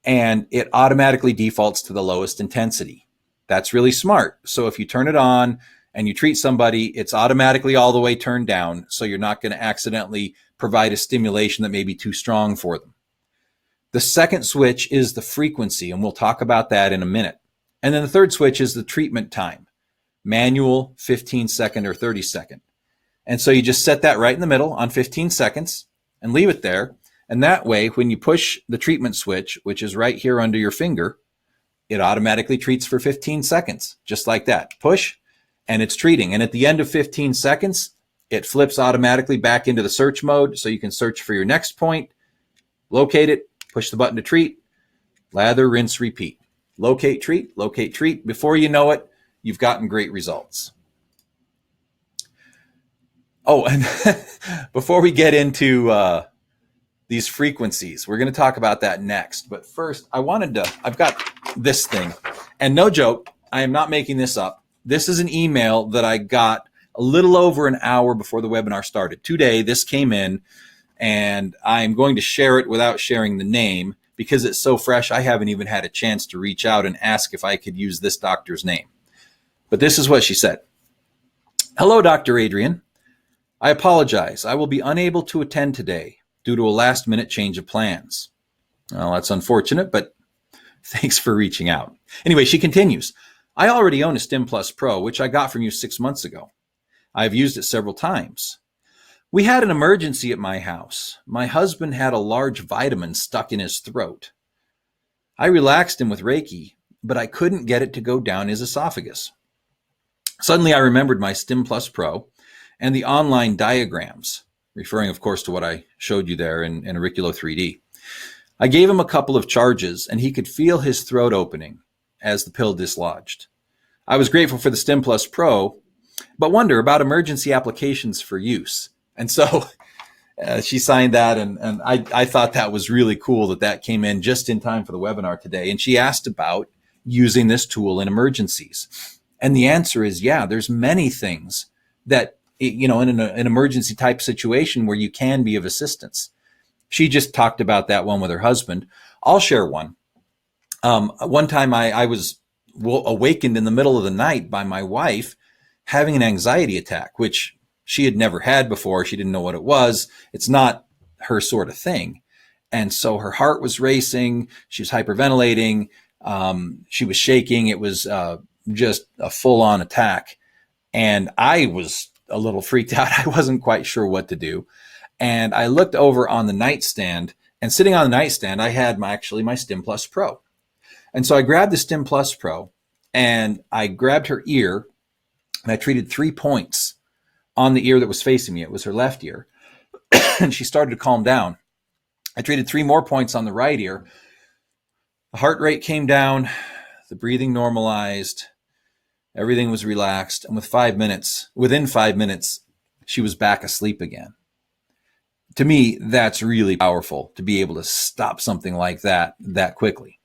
and it automatically defaults to the lowest intensity. That's really smart. So if you turn it on and you treat somebody, it's automatically all the way turned down, so you're not going to accidentally provide a stimulation that may be too strong for them. The second switch is the frequency, and we'll talk about that in a minute. And then the third switch is the treatment time, manual, 15-second, or 30-second. And so you just set that right in the middle on 15 seconds and leave it there. And that way, when you push the treatment switch, which is right here under your finger, it automatically treats for 15 seconds, just like that. Push, and it's treating. And at the end of 15 seconds, It flips automatically back into the search mode so you can search for your next point, locate it, push the button to treat, lather, rinse, repeat. Locate, treat, locate, treat. Before you know it, you've gotten great results. Oh, and before we get into these frequencies, we're going to talk about that next. But first, I've got this thing. And no joke, I am not making this up. This is an email that I got a little over an hour before the webinar started. Today, this came in, and I'm going to share it without sharing the name because it's so fresh. I haven't even had a chance to reach out and ask if I could use this doctor's name. But this is what she said. Hello, Dr. Adrian. I apologize. I will be unable to attend today due to a last-minute change of plans. Well, that's unfortunate, but thanks for reaching out. Anyway, she continues. I already own a Stim Plus Pro, which I got from you 6 months ago. I've used it several times. We had an emergency at my house. My husband had a large vitamin stuck in his throat. I relaxed him with Reiki, but I couldn't get it to go down his esophagus. Suddenly, I remembered my Stim Plus Pro and the online diagrams, referring, of course, to what I showed you there in Auriculo 3D. I gave him a couple of charges, and he could feel his throat opening as the pill dislodged. I was grateful for the Stim Plus Pro, but wonder about emergency applications for use. And so she signed that, and I thought that was really cool that came in just in time for the webinar today. And she asked about using this tool in emergencies. And the answer is, yeah, there's many things that, in an emergency type situation where you can be of assistance. She just talked about that one with her husband. I'll share one. One time I was awakened in the middle of the night by my wife having an anxiety attack, which she had never had before. She didn't know what it was. It's not her sort of thing. And so her heart was racing. She was hyperventilating. She was shaking. It was just a full-on attack. And I was a little freaked out. I wasn't quite sure what to do. And I looked over on the nightstand, and sitting on the nightstand, I had my Stim Plus Pro. And so I grabbed the Stim Plus Pro, and I grabbed her ear, and I treated 3 points on the ear that was facing me. It was her left ear. And she started to calm down. I treated 3 more points on the right ear. The heart rate came down, the breathing normalized, everything was relaxed, and within 5 minutes, she was back asleep again. To me, that's really powerful to be able to stop something like that quickly.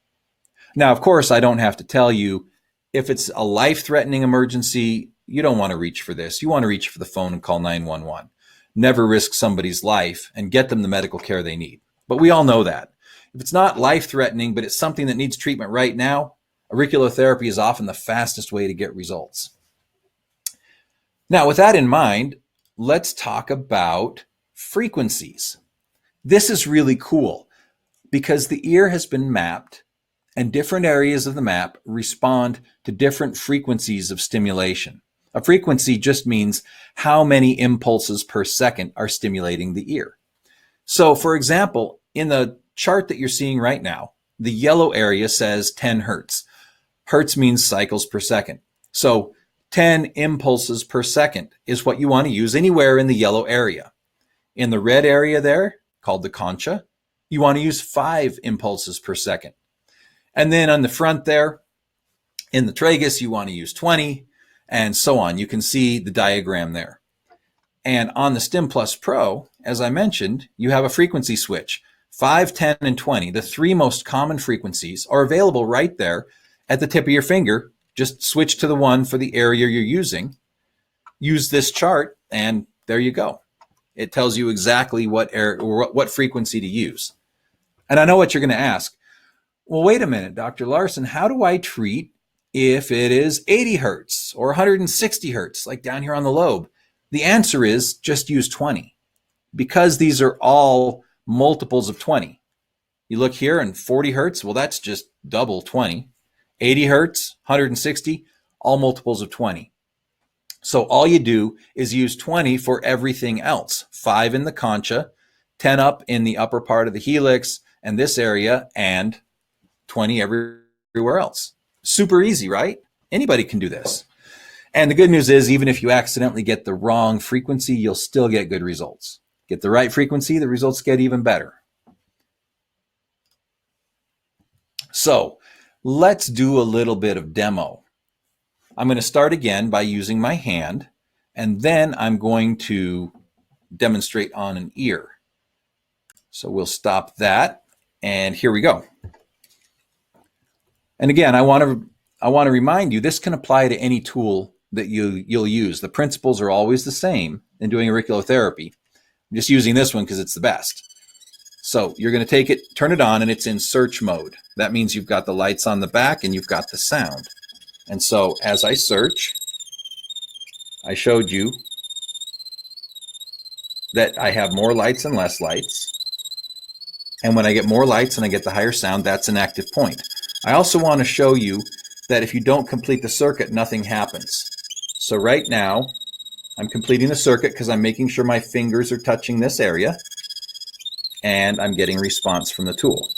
Now, of course, I don't have to tell you, if it's a life-threatening emergency, you don't want to reach for this. You want to reach for the phone and call 911. Never risk somebody's life and get them the medical care they need. But we all know that. If it's not life-threatening, but it's something that needs treatment right now, auriculotherapy is often the fastest way to get results. Now, with that in mind, let's talk about frequencies. This is really cool because the ear has been mapped, and different areas of the map respond to different frequencies of stimulation. A frequency just means how many impulses per second are stimulating the ear. So, for example, in the chart that you're seeing right now, the yellow area says 10 hertz. Hertz means cycles per second. So 10 impulses per second is what you want to use anywhere in the yellow area. In the red area there, called the concha, you want to use 5 impulses per second. And then on the front there, in the tragus, you want to use 20, and so on. You can see the diagram there. And on the Stim Plus Pro, as I mentioned, you have a frequency switch. 5, 10, and 20, the 3 most common frequencies, are available right there at the tip of your finger. Just switch to the one for the area you're using. Use this chart, and there you go. It tells you exactly what frequency to use. And I know what you're going to ask. Well, wait a minute, Dr. Larson, how do I treat if it is 80 hertz or 160 hertz, like down here on the lobe? The answer is just use 20, because these are all multiples of 20. You look here and 40 hertz, well, that's just double 20. 80 hertz, 160, all multiples of 20. So all you do is use 20 for everything else. 5 in the concha, 10 up in the upper part of the helix and this area, and 20 everywhere else. Super easy, right? Anybody can do this. And the good news is, even if you accidentally get the wrong frequency, you'll still get good results. Get the right frequency, the results get even better. So let's do a little bit of demo. I'm going to start again by using my hand, and then I'm going to demonstrate on an ear. So we'll stop that, and here we go. And again, I want to remind you, this can apply to any tool that you'll use. The principles are always the same in doing auriculotherapy. I'm just using this one because it's the best. So you're going to take it, turn it on, and it's in search mode. That means you've got the lights on the back and you've got the sound. And so as I search, I showed you that I have more lights and less lights. And when I get more lights and I get the higher sound, that's an active point. I also want to show you that if you don't complete the circuit, nothing happens. So right now, I'm completing the circuit because I'm making sure my fingers are touching this area, and I'm getting response from the tool.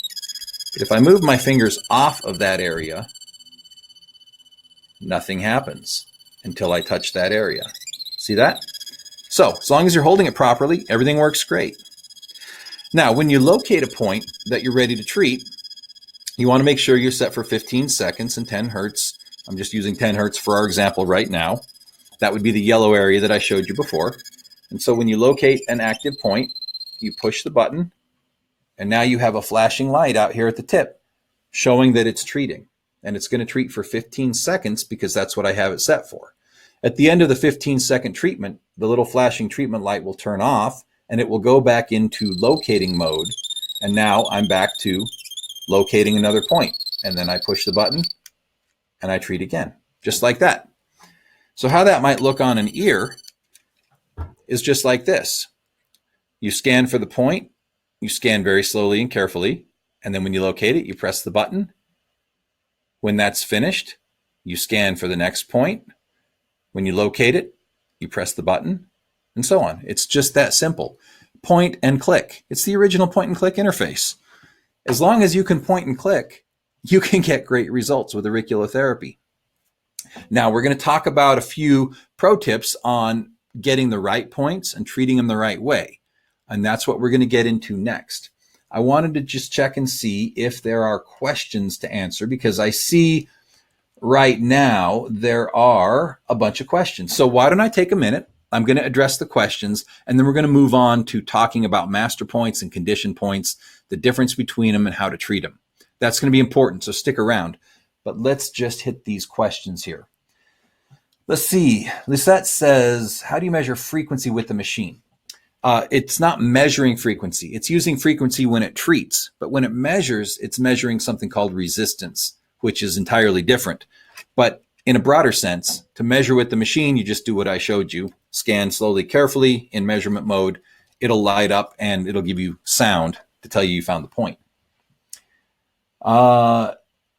But if I move my fingers off of that area, nothing happens until I touch that area. See that? So as long as you're holding it properly, everything works great. Now, when you locate a point that you're ready to treat, you want to make sure you're set for 15 seconds and 10 hertz. I'm just using 10 hertz for our example right now. That would be the yellow area that I showed you before. And so when you locate an active point, you push the button, and now you have a flashing light out here at the tip showing that it's treating. And it's going to treat for 15 seconds because that's what I have it set for. At the end of the 15-second treatment, the little flashing treatment light will turn off, and it will go back into locating mode. And now I'm back to locating another point. And then I push the button and I treat again, just like that. So how that might look on an ear is just like this. You scan for the point, you scan very slowly and carefully, and then when you locate it, you press the button. When that's finished, you scan for the next point. When you locate it, you press the button, and so on. It's just that simple. Point and click. It's the original point and click interface. As long as you can point and click, you can get great results with auriculotherapy. Now, we're going to talk about a few pro tips on getting the right points and treating them the right way. And that's what we're going to get into next. I wanted to just check and see if there are questions to answer, because I see right now there are a bunch of questions. So why don't I take a minute? I'm going to address the questions, and then we're going to move on to talking about master points and condition points, the difference between them and how to treat them. That's going to be important, so stick around. But let's just hit these questions here. Let's see. Lisette says, how do you measure frequency with the machine? It's not measuring frequency. It's using frequency when it treats. But when it measures, it's measuring something called resistance, which is entirely different. But in a broader sense, to measure with the machine, you just do what I showed you. Scan slowly, carefully in measurement mode. It'll light up and it'll give you sound to tell you found the point.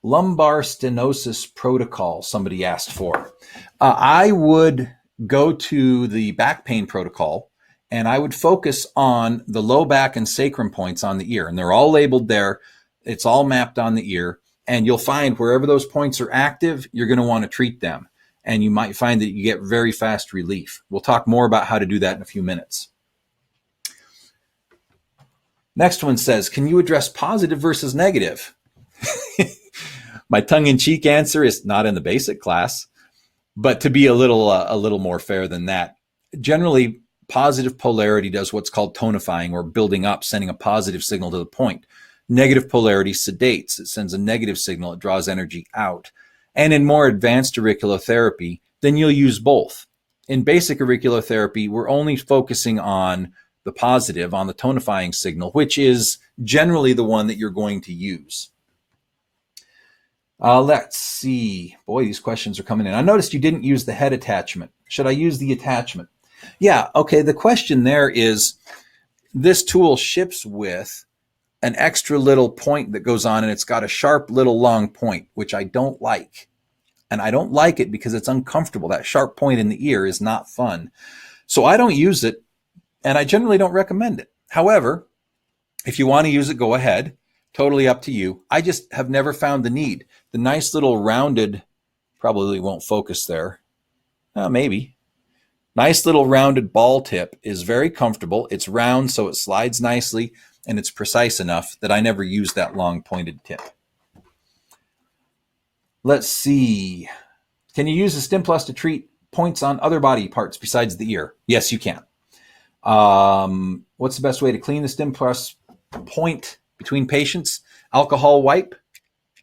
Lumbar stenosis protocol, somebody asked for. I would go to the back pain protocol, and I would focus on the low back and sacrum points on the ear. And they're all labeled there. It's all mapped on the ear. And you'll find wherever those points are active, you're going to want to treat them. And you might find that you get very fast relief. We'll talk more about how to do that in a few minutes. Next one says, can you address positive versus negative? My tongue-in-cheek answer is not in the basic class, but to be a little more fair than that. Generally, positive polarity does what's called tonifying, or building up, sending a positive signal to the point. Negative polarity sedates. It sends a negative signal. It draws energy out. And in more advanced auriculotherapy, then you'll use both. In basic auriculotherapy, we're only focusing on the positive, on the tonifying signal, which is generally the one that you're going to use. Let's see. Boy, these questions are coming in. I noticed you didn't use the head attachment. Should I use the attachment? Yeah, okay. The question there is, this tool ships with an extra little point that goes on, and it's got a sharp little long point, which I don't like. And I don't like it because it's uncomfortable. That sharp point in the ear is not fun. So I don't use it, and I generally don't recommend it. However, if you want to use it, go ahead. Totally up to you. I just have never found the need. The nice little rounded, probably won't focus there. Maybe. Nice little rounded ball tip is very comfortable. It's round, so it slides nicely, and it's precise enough that I never use that long pointed tip. Let's see. Can you use the Stim Plus to treat points on other body parts besides the ear? Yes, you can. What's the best way to clean the Stim Plus point between patients? Alcohol wipe,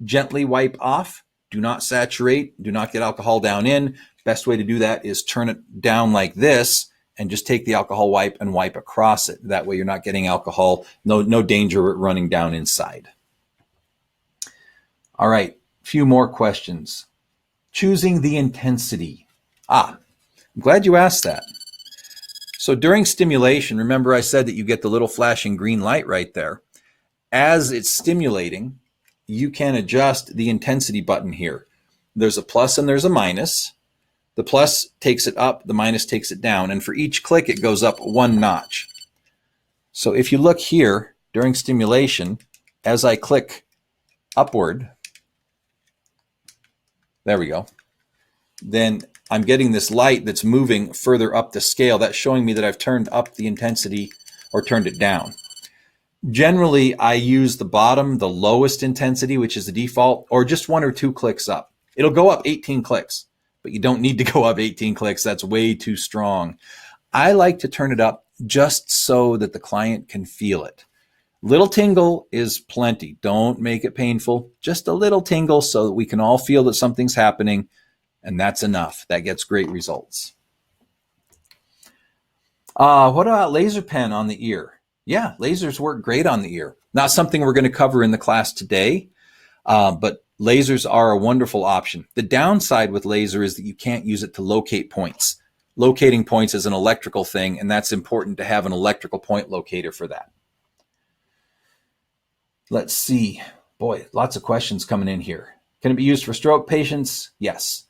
gently wipe off. Do not saturate. Do not get alcohol down in. Best way to do that is turn it down like this and just take the alcohol wipe and wipe across it. That way you're not getting alcohol. No danger running down inside. All right, a few more questions. Choosing the intensity. I'm glad you asked that. So during stimulation, remember I said that you get the little flashing green light right there. As it's stimulating, you can adjust the intensity button here. There's a plus and there's a minus. The plus takes it up, the minus takes it down, and for each click it goes up one notch. So if you look here during stimulation, as I click upward, there we go, then I'm getting this light that's moving further up the scale. That's showing me that I've turned up the intensity or turned it down. Generally, I use the bottom, the lowest intensity, which is the default, or just 1 or 2 clicks up. It'll go up 18 clicks, but you don't need to go up 18 clicks. That's way too strong. I like to turn it up just so that the client can feel it. Little tingle is plenty. Don't make it painful. Just a little tingle so that we can all feel that something's happening, and that's enough. That gets great results. What about laser pen on the ear? Yeah, lasers work great on the ear. Not something we're going to cover in the class today, but lasers are a wonderful option. The downside with laser is that you can't use it to locate points. Locating points is an electrical thing, and that's important to have an electrical point locator for that. Let's see. Boy, lots of questions coming in here. Can it be used for stroke patients? Yes.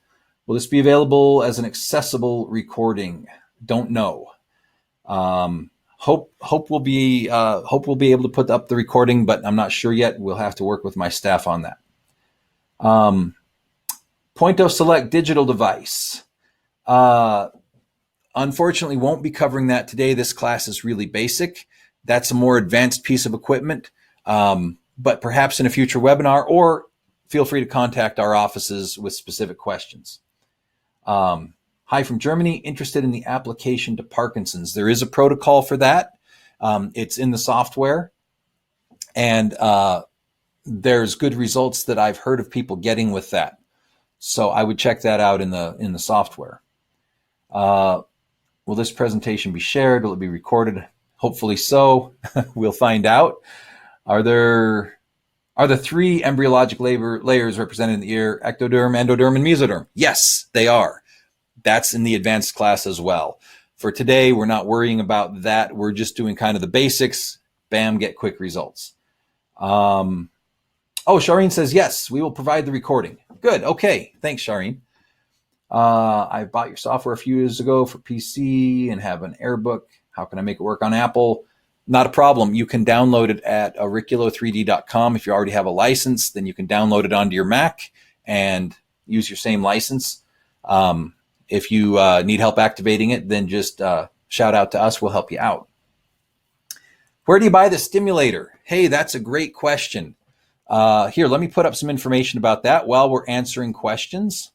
Will this be available as an accessible recording? Don't know. Hope we'll be able to put up the recording, but I'm not sure yet. We'll have to work with my staff on that. Pointo Select digital device. Unfortunately, won't be covering that today. This class is really basic. That's a more advanced piece of equipment, but perhaps in a future webinar, or feel free to contact our offices with specific questions. Hi from Germany, interested in the application to Parkinson's. There is a protocol for that. It's in the software, and there's good results that I've heard of people getting with that. So I would check that out in the software. Will this presentation be shared? Will it be recorded? Hopefully so. We'll find out. Are the 3 embryologic layers represented in the ear: ectoderm, endoderm, and mesoderm? Yes, they are. That's in the advanced class as well. For today, we're not worrying about that. We're just doing kind of the basics. Bam, get quick results. Shireen says, yes, we will provide the recording. Good. Okay. Thanks, Shireen. I bought your software a few years ago for PC and have an AirBook. How can I make it work on Apple? Not a problem. You can download it at auriculo3d.com. If you already have a license, then you can download it onto your Mac and use your same license. If you need help activating it, then just shout out to us. We'll help you out. Where do you buy the stimulator? Hey, that's a great question. Here, let me put up some information about that while we're answering questions.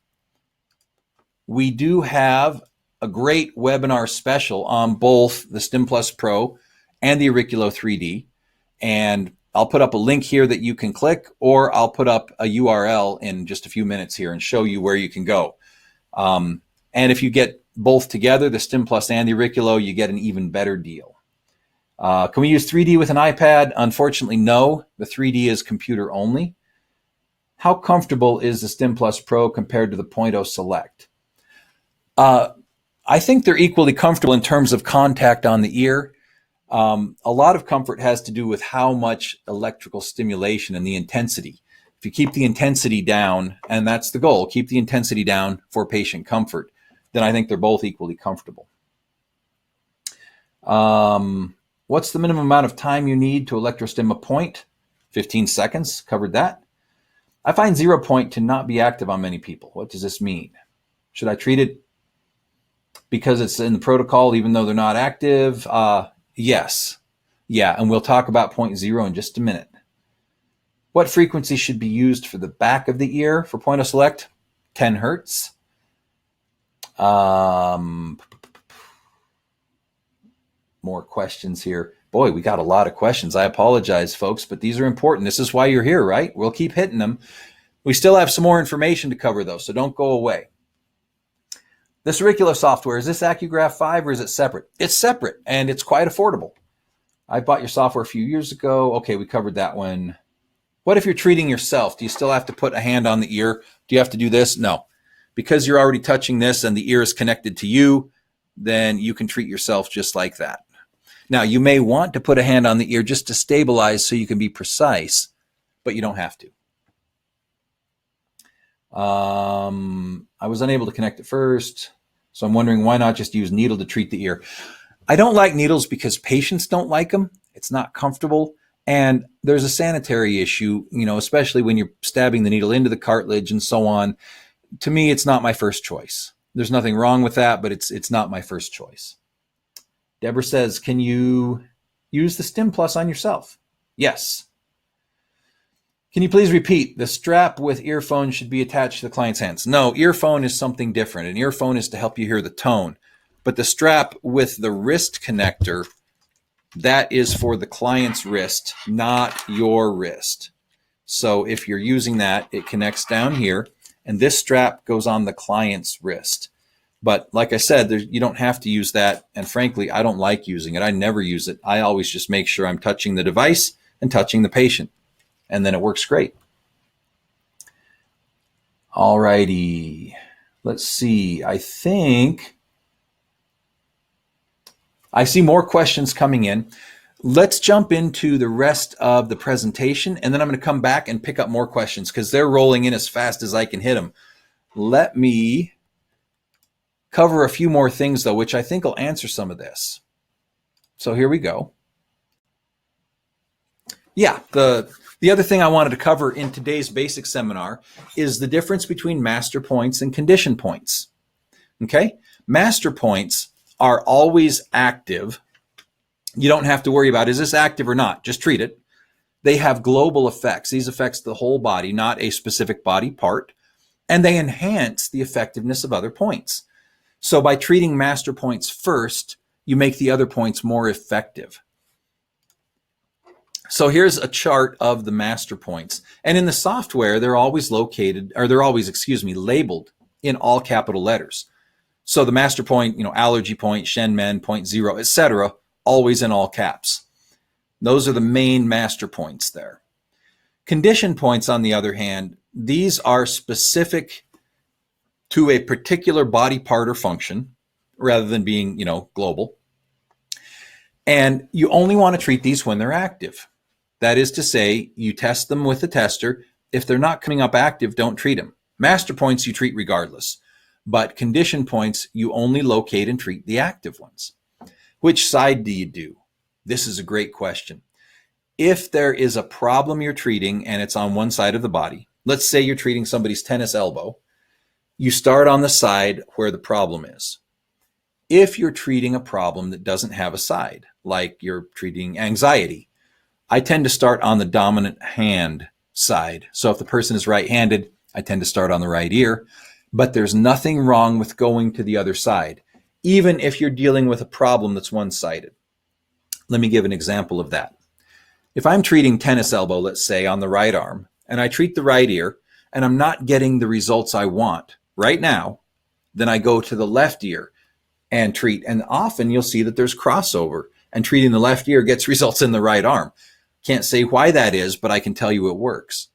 We do have a great webinar special on both the Stim Plus Pro and the Auriculo 3D. And I'll put up a link here that you can click, or I'll put up a URL in just a few minutes here and show you where you can go. And if you get both together, the Stim Plus and the Auriculo, you get an even better deal. Can we use 3D with an iPad? Unfortunately, no. The 3D is computer only. How comfortable is the Stim Plus Pro compared to the Pointo Select? I think they're equally comfortable in terms of contact on the ear. A lot of comfort has to do with how much electrical stimulation and the intensity. If you keep the intensity down, and that's the goal, keep the intensity down for patient comfort, then I think they're both equally comfortable. What's the minimum amount of time you need to electrostim a point? 15 seconds, covered that. I find 0 point to not be active on many people. What does this mean? Should I treat it because it's in the protocol, even though they're not active? Yes. Yeah, and we'll talk about point zero in just a minute. What frequency should be used for the back of the ear for point of select? 10 hertz. More questions here. Boy, we got a lot of questions. I apologize, folks, but these are important. This is why you're here, right? We'll keep hitting them. We still have some more information to cover, though, so don't go away. This auricular software, is this Accugraph 5 or is it separate? It's separate, and it's quite affordable. I bought your software a few years ago. Okay, we covered that one. What if you're treating yourself? Do you still have to put a hand on the ear? Do you have to do this? No. Because you're already touching this and the ear is connected to you, then you can treat yourself just like that. Now, you may want to put a hand on the ear just to stabilize so you can be precise, but you don't have to. I was unable to connect at first, so I'm wondering why not just use needle to treat the ear? I don't like needles because patients don't like them. It's not comfortable. And there's a sanitary issue, especially when you're stabbing the needle into the cartilage and so on. To me, it's not my first choice. There's nothing wrong with that, but it's not my first choice. Deborah says, can you use the Stim Plus on yourself? Yes. Can you please repeat? The strap with earphone should be attached to the client's hands. No, earphone is something different. An earphone is to help you hear the tone. But the strap with the wrist connector, that is for the client's wrist, not your wrist. So if you're using that, it connects down here, and this strap goes on the client's wrist. But like I said, you don't have to use that. And frankly, I don't like using it. I never use it. I always just make sure I'm touching the device and touching the patient. And then it works great. All righty. Let's see. I think I see more questions coming in. Let's jump into the rest of the presentation, and then I'm going to come back and pick up more questions because they're rolling in as fast as I can hit them. Let me cover a few more things, though, which I think will answer some of this. So here we go. Yeah, the other thing I wanted to cover in today's basic seminar is the difference between master points and condition points. Okay? Master points are always active. You don't have to worry about, is this active or not? Just treat it. They have global effects. These affects the whole body, not a specific body part. And they enhance the effectiveness of other points. So by treating master points first, you make the other points more effective. So here's a chart of the master points. And in the software, they're always labeled in all capital letters. So the master point, allergy point, Shenmen, point zero, etc., always in all caps. Those are the main master points there. Condition points, on the other hand, these are specific to a particular body part or function rather than being, global. And you only want to treat these when they're active. That is to say, you test them with the tester. If they're not coming up active, don't treat them. Master points you treat regardless. But condition points, you only locate and treat the active ones. Which side do you do? This is a great question. If there is a problem you're treating and it's on one side of the body, let's say you're treating somebody's tennis elbow, you start on the side where the problem is. If you're treating a problem that doesn't have a side, like you're treating anxiety, I tend to start on the dominant hand side. So if the person is right-handed, I tend to start on the right ear. But there's nothing wrong with going to the other side, even if you're dealing with a problem that's one-sided. Let me give an example of that. If I'm treating tennis elbow, let's say, on the right arm, and I treat the right ear, and I'm not getting the results I want right now, then I go to the left ear and treat. And often you'll see that there's crossover, and treating the left ear gets results in the right arm. Can't say why that is, but I can tell you it works.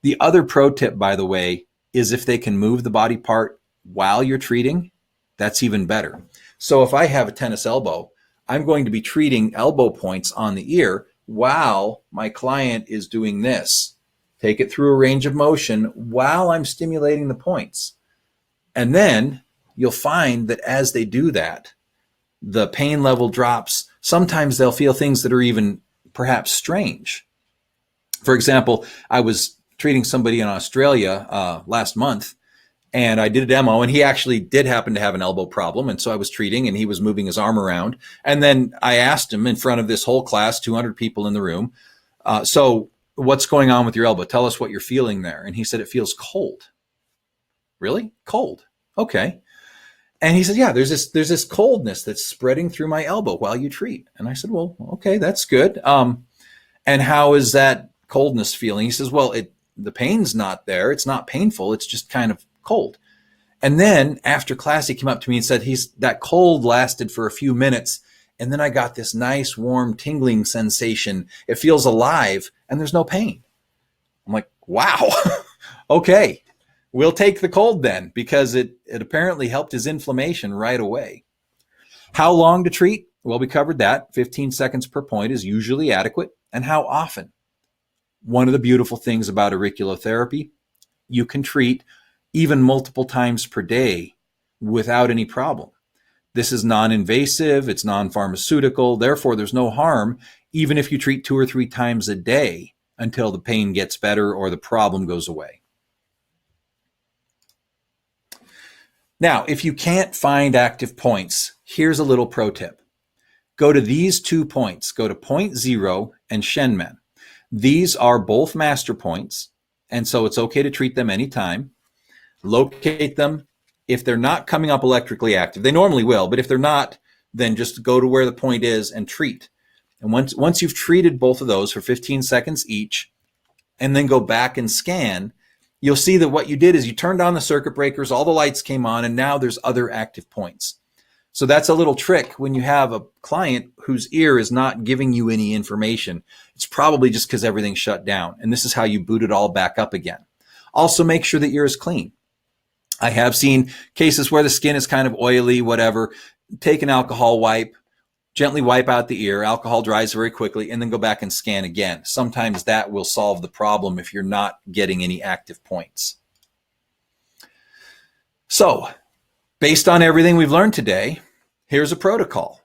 The other pro tip, by the way, is if they can move the body part while you're treating, that's even better. So if I have a tennis elbow, I'm going to be treating elbow points on the ear while my client is doing this. Take it through a range of motion while I'm stimulating the points. And then you'll find that as they do that, the pain level drops. Sometimes they'll feel things that are even perhaps strange. For example, I was treating somebody in Australia last month, And I did a demo, and he actually did happen to have an elbow problem. And so I was treating, and he was moving his arm around. And then I asked him in front of this whole class, 200 people in the room, so what's going on with your elbow? Tell us what you're feeling there. And he said, it feels cold. Really? Cold. Okay. And he said, yeah, there's this coldness that's spreading through my elbow while you treat. And I said, well, okay, that's good. And how is that coldness feeling? He says, well, the pain's not there. It's not painful. It's just kind of cold. And then after class, he came up to me and said, that cold lasted for a few minutes. And then I got this nice, warm, tingling sensation. It feels alive and there's no pain. I'm like, wow. Okay. We'll take the cold then, because it apparently helped his inflammation right away. How long to treat? Well, we covered that. 15 seconds per point is usually adequate. And how often? One of the beautiful things about auriculotherapy, you can treat even multiple times per day without any problem. This is non-invasive, it's non-pharmaceutical, therefore there's no harm even if you treat 2 or 3 times a day until the pain gets better or the problem goes away. Now, if you can't find active points, here's a little pro tip. Go to these 2 points. Go to point 0 and Shenmen. These are both master points, and so it's okay to treat them anytime. Locate them. If they're not coming up electrically active, they normally will, but if they're not, then just go to where the point is and treat. And once you've treated both of those for 15 seconds each, and then go back and scan, you'll see that what you did is you turned on the circuit breakers, all the lights came on, and now there's other active points. So that's a little trick when you have a client whose ear is not giving you any information. It's probably just because everything's shut down. And this is how you boot it all back up again. Also, make sure the ear is clean. I have seen cases where the skin is kind of oily, whatever. Take an alcohol wipe, gently wipe out the ear. Alcohol dries very quickly, and then go back and scan again. Sometimes that will solve the problem if you're not getting any active points. So, based on everything we've learned today, here's a protocol.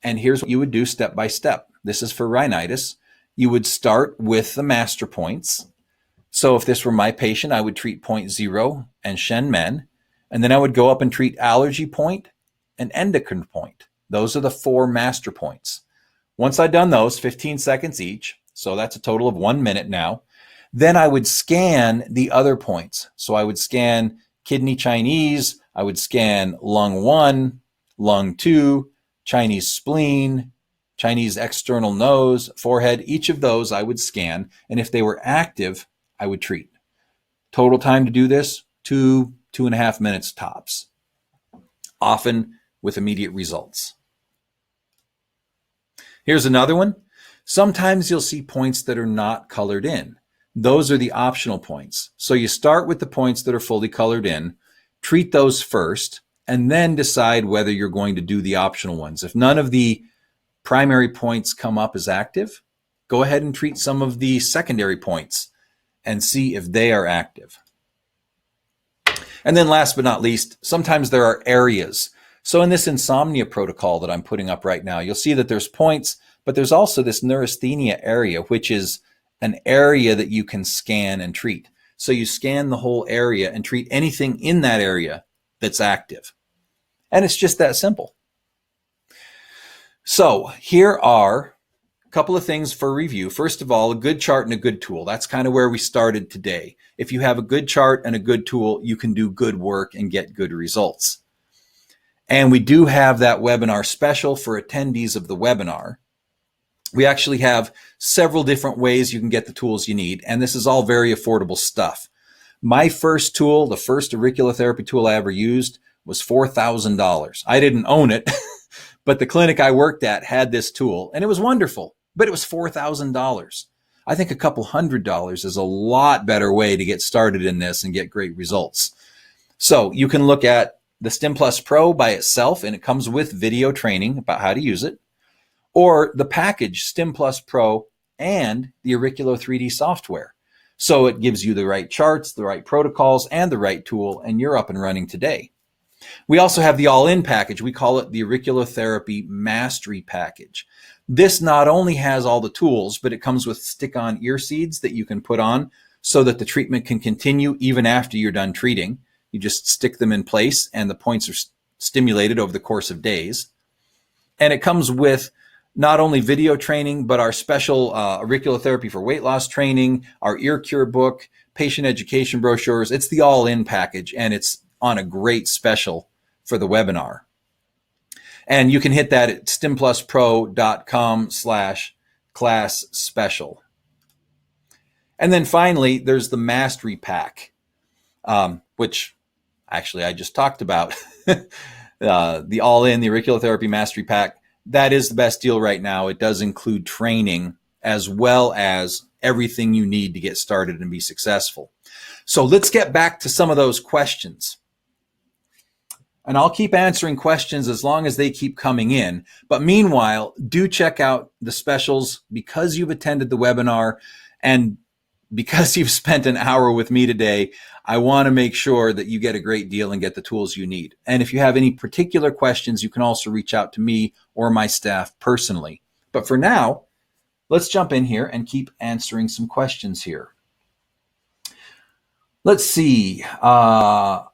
And here's what you would do step by step. This is for rhinitis. You would start with the master points. So if this were my patient, I would treat point 0 and Shenmen, and then I would go up and treat allergy point and endocrine point. Those are the 4 master points. Once I'd done those, 15 seconds each, so that's a total of 1 minute now, then I would scan the other points. So I would scan kidney Chinese, I would scan lung 1, lung 2, Chinese spleen, Chinese external nose, forehead. Each of those I would scan, and if they were active, I would treat. Total time to do this, 2.5 minutes tops, often with immediate results. Here's another one. Sometimes you'll see points that are not colored in. Those are the optional points. So you start with the points that are fully colored in, treat those first, and then decide whether you're going to do the optional ones. If none of the primary points come up as active, go ahead and treat some of the secondary points and see if they are active. And then last but not least, sometimes there are areas. So in this insomnia protocol that I'm putting up right now, you'll see that there's points, but there's also this neurasthenia area, which is an area that you can scan and treat. So you scan the whole area and treat anything in that area that's active. And it's just that simple. So here are a couple of things for review. First of all, a good chart and a good tool. That's kind of where we started today. If you have a good chart and a good tool, you can do good work and get good results. And we do have that webinar special for attendees of the webinar. We actually have several different ways you can get the tools you need, and this is all very affordable stuff. My first tool, the first auriculotherapy tool I ever used, was $4,000. I didn't own it, but the clinic I worked at had this tool, and it was wonderful, but it was $4,000. I think a couple $100 is a lot better way to get started in this and get great results. So you can look at the Stim Plus Pro by itself, and it comes with video training about how to use it, or the package Stim Plus Pro and the Auriculo 3D software. So it gives you the right charts, the right protocols, and the right tool, and you're up and running today. We also have the all-in package. We call it the Auriculotherapy Mastery Package. This not only has all the tools, but it comes with stick-on ear seeds that you can put on so that the treatment can continue even after you're done treating. You just stick them in place and the points are stimulated over the course of days. And it comes with not only video training, but our special auriculotherapy for weight loss training, our ear cure book, patient education brochures. It's the all-in package, and it's on a great special for the webinar. And you can hit that at stimpluspro.com/class special. And then finally, there's the Mastery Pack, which actually I just talked about. The all-in, the auriculotherapy Mastery Pack. That is the best deal right now. It does include training as well as everything you need to get started and be successful. So let's get back to some of those questions. And I'll keep answering questions as long as they keep coming in. But meanwhile, do check out the specials because you've attended the webinar and because you've spent an hour with me today. I want to make sure that you get a great deal and get the tools you need. And if you have any particular questions, you can also reach out to me or my staff personally. But for now, let's jump in here and keep answering some questions here. Let's see. Do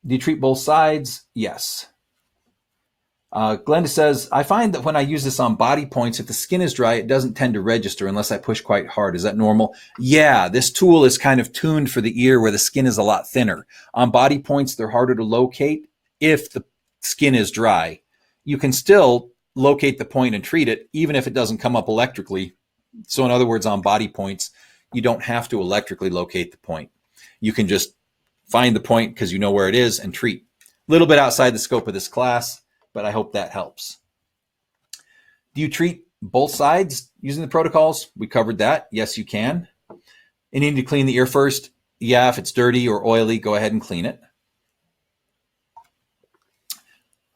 you treat both sides? Yes. Glenda says, I find that when I use this on body points, if the skin is dry, it doesn't tend to register unless I push quite hard. Is that normal? Yeah, this tool is kind of tuned for the ear where the skin is a lot thinner. On body points, they're harder to locate if the skin is dry. You can still locate the point and treat it, even if it doesn't come up electrically. So in other words, on body points, you don't have to electrically locate the point. You can just find the point because you know where it is and treat. A little bit outside the scope of this class, but I hope that helps. Do you treat both sides using the protocols? We covered that. Yes, you can. You need to clean the ear first. Yeah, if it's dirty or oily, go ahead and clean it.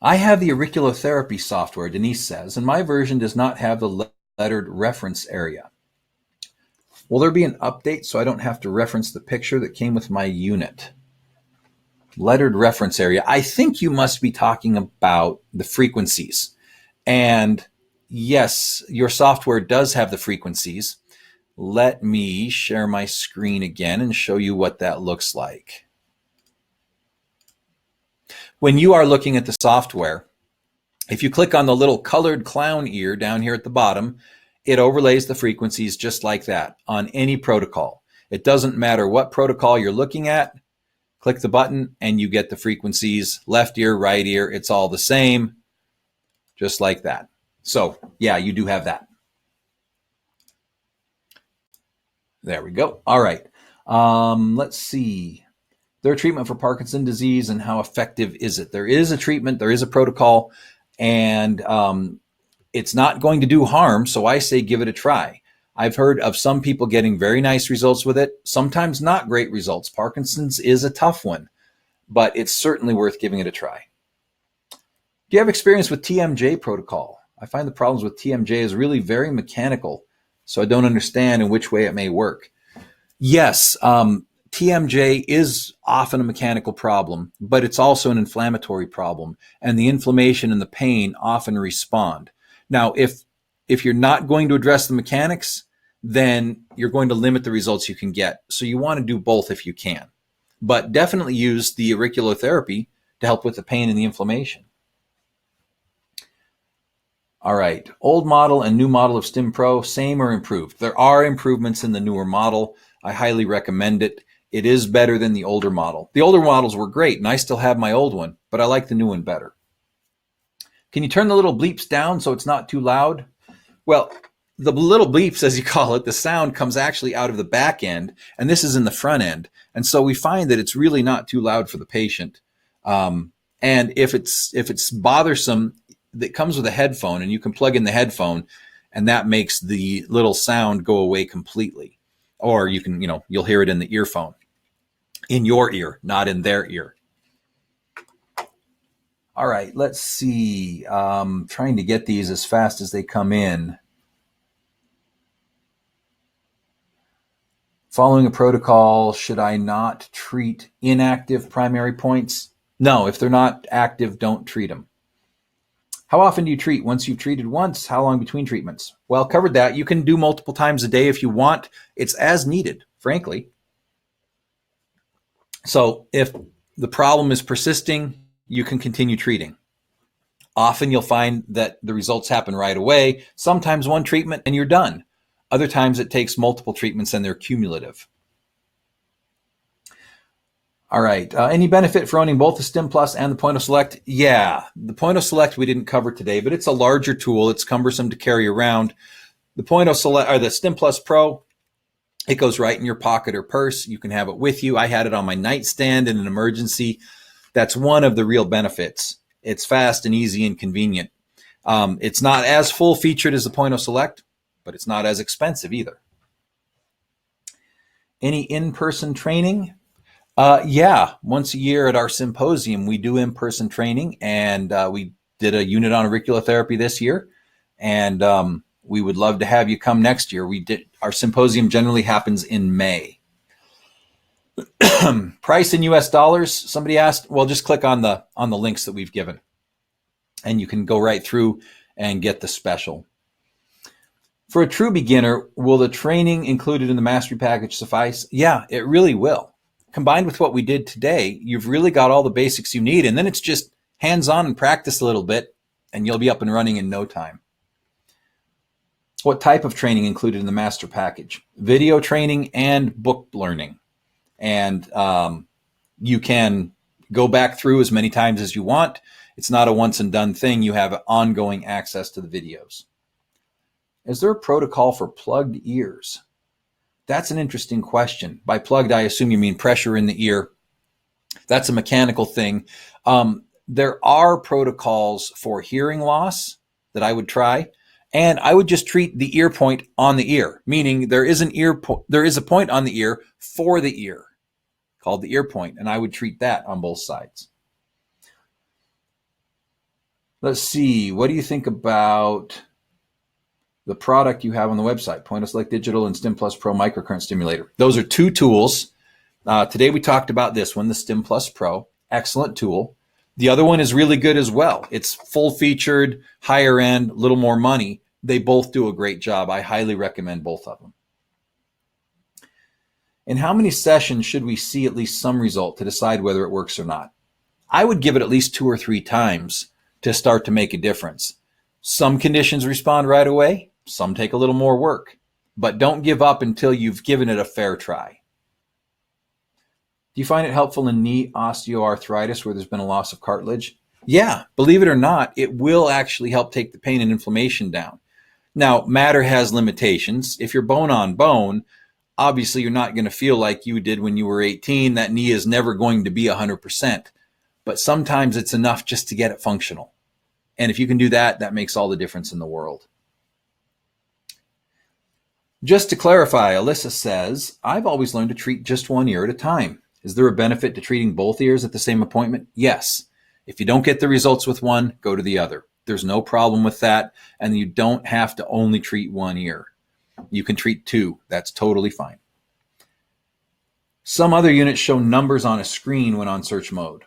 I have the auriculotherapy software, Denise says, and my version does not have the lettered reference area. Will there be an update so I don't have to reference the picture that came with my unit? Lettered reference area. I think you must be talking about the frequencies. And yes, your software does have the frequencies. Let me share my screen again and show you what that looks like. When you are looking at the software, if you click on the little colored clown ear down here at the bottom, it overlays the frequencies just like that on any protocol. It doesn't matter what protocol you're looking at. Click the button and you get the frequencies, left ear, right ear. It's all the same, just like that. So yeah, you do have that. There we go. All right. Let's see. Their treatment for Parkinson's disease and how effective is it? There is a treatment, there is a protocol, and it's not going to do harm. So I say give it a try. I've heard of some people getting very nice results with it, sometimes not great results. Parkinson's is a tough one, but it's certainly worth giving it a try. Do you have experience with TMJ protocol? I find the problems with TMJ is really very mechanical, so I don't understand in which way it may work. Yes, TMJ is often a mechanical problem, but it's also an inflammatory problem, and the inflammation and the pain often respond. Now, if you're not going to address the mechanics, then you're going to limit the results you can get. So you want to do both if you can. But definitely use the auriculotherapy to help with the pain and the inflammation. All right, old model and new model of Stim Pro, same or improved? There are improvements in the newer model. I highly recommend it. It is better than the older model. The older models were great, and I still have my old one, but I like the new one better. Can you turn the little bleeps down so it's not too loud? Well, the little bleeps, as you call it, the sound comes actually out of the back end, and this is in the front end. And so we find that it's really not too loud for the patient. And if it's bothersome, it comes with a headphone, and you can plug in the headphone, and that makes the little sound go away completely. Or you can, you'll hear it in the earphone, in your ear, not in their ear. All right, let's see. Trying to get these as fast as they come in. Following a protocol, should I not treat inactive primary points? No, if they're not active, don't treat them. How often do you treat? Once you've treated once, how long between treatments? Well, covered that. You can do multiple times a day if you want. It's as needed, frankly. So if the problem is persisting, you can continue treating. Often you'll find that the results happen right away. Sometimes one treatment and you're done. Other times it takes multiple treatments and they're cumulative. All right. Any benefit for owning both the Stim Plus and the Point of Select? Yeah. The Point of Select we didn't cover today, but it's a larger tool. It's cumbersome to carry around. The Point of Select, or the Stim Plus Pro, it goes right in your pocket or purse. You can have it with you. I had it on my nightstand in an emergency. That's one of the real benefits. It's fast and easy and convenient. It's not as full featured as the Point of Select, but it's not as expensive either. Any in-person training? Yeah, once a year at our symposium, we do in-person training, and we did a unit on auricular therapy this year, and we would love to have you come next year. Our symposium generally happens in May. Price in US dollars, somebody asked. Well, just click on the links that we've given, and you can go right through and get the special. For a true beginner, will the training included in the mastery package suffice? Yeah, it really will. Combined with what we did today, you've really got all the basics you need, and then it's just hands-on and practice a little bit, and you'll be up and running in no time. What type of training included in the master package? Video training and book learning. And you can go back through as many times as you want. It's not a once and done thing. You have ongoing access to the videos. Is there a protocol for plugged ears? That's an interesting question. By plugged, I assume you mean pressure in the ear. That's a mechanical thing. There are protocols for hearing loss that I would try, and I would just treat the ear point on the ear, meaning there is a point on the ear for the ear called the ear point, and I would treat that on both sides. Let's see. What do you think about the product you have on the website, Point of Select Digital and Stim Plus Pro Microcurrent Stimulator? Those are two tools. Today we talked about this one, the Stim Plus Pro. Excellent tool. The other one is really good as well. It's full featured, higher end, a little more money. They both do a great job. I highly recommend both of them. In how many sessions should we see at least some result to decide whether it works or not? I would give it at least 2 or 3 times to start to make a difference. Some conditions respond right away. Some take a little more work, but don't give up until you've given it a fair try. Do you find it helpful in knee osteoarthritis where there's been a loss of cartilage? Yeah, believe it or not, it will actually help take the pain and inflammation down. Now, matter has limitations. If you're bone on bone, obviously you're not going to feel like you did when you were 18. That knee is never going to be 100%, but sometimes it's enough just to get it functional. And if you can do that, that makes all the difference in the world. Just to clarify, Alyssa says, I've always learned to treat just one ear at a time. Is there a benefit to treating both ears at the same appointment? Yes. If you don't get the results with one, go to the other. There's no problem with that, and you don't have to only treat one ear. You can treat 2. That's totally fine. Some other units show numbers on a screen when on search mode.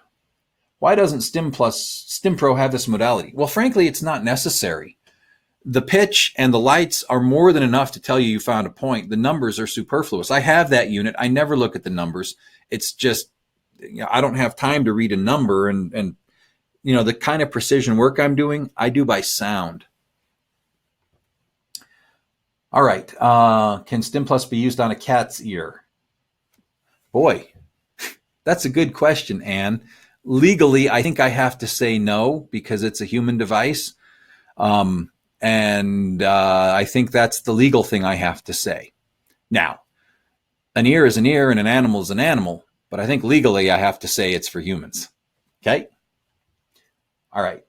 Why doesn't Stim Pro have this modality? Well, frankly, it's not necessary. The pitch and the lights are more than enough to tell you found a point. The numbers are superfluous. I have that unit. I never look at the numbers. It's just, I don't have time to read a number, and the kind of precision work I'm doing, I do by sound. All right. Can Stim Plus be used on a cat's ear? Boy, that's a good question, Anne. Legally, I think I have to say no because it's a human device. And I think that's the legal thing I have to say. Now, an ear is an ear and an animal is an animal, but I think legally I have to say it's for humans. Okay? All right.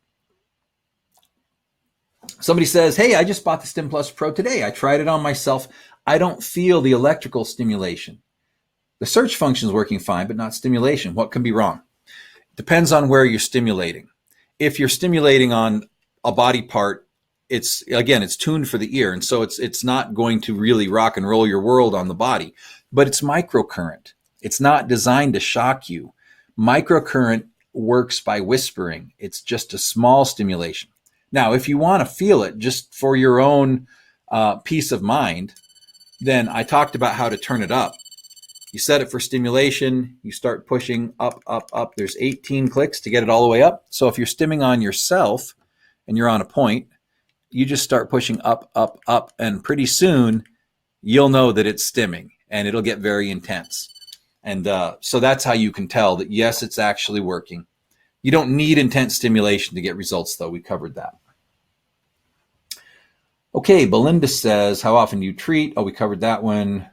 Somebody says, hey, I just bought the Stim Plus Pro today. I tried it on myself. I don't feel the electrical stimulation. The search function is working fine, but not stimulation. What can be wrong? Depends on where you're stimulating. If you're stimulating on a body part, it's tuned for the ear, and so it's not going to really rock and roll your world on the body. But it's microcurrent. It's not designed to shock you. Microcurrent works by whispering. It's just a small stimulation. Now, if you want to feel it just for your own peace of mind, then I talked about how to turn it up. You set it for stimulation. You start pushing up, up, up. There's 18 clicks to get it all the way up. So if you're stimming on yourself and you're on a point, you just start pushing up, up, up, and pretty soon you'll know that it's stimming and it'll get very intense. And so that's how you can tell that, yes, it's actually working. You don't need intense stimulation to get results, though. We covered that. Okay, Belinda says, how often do you treat? Oh, we covered that one.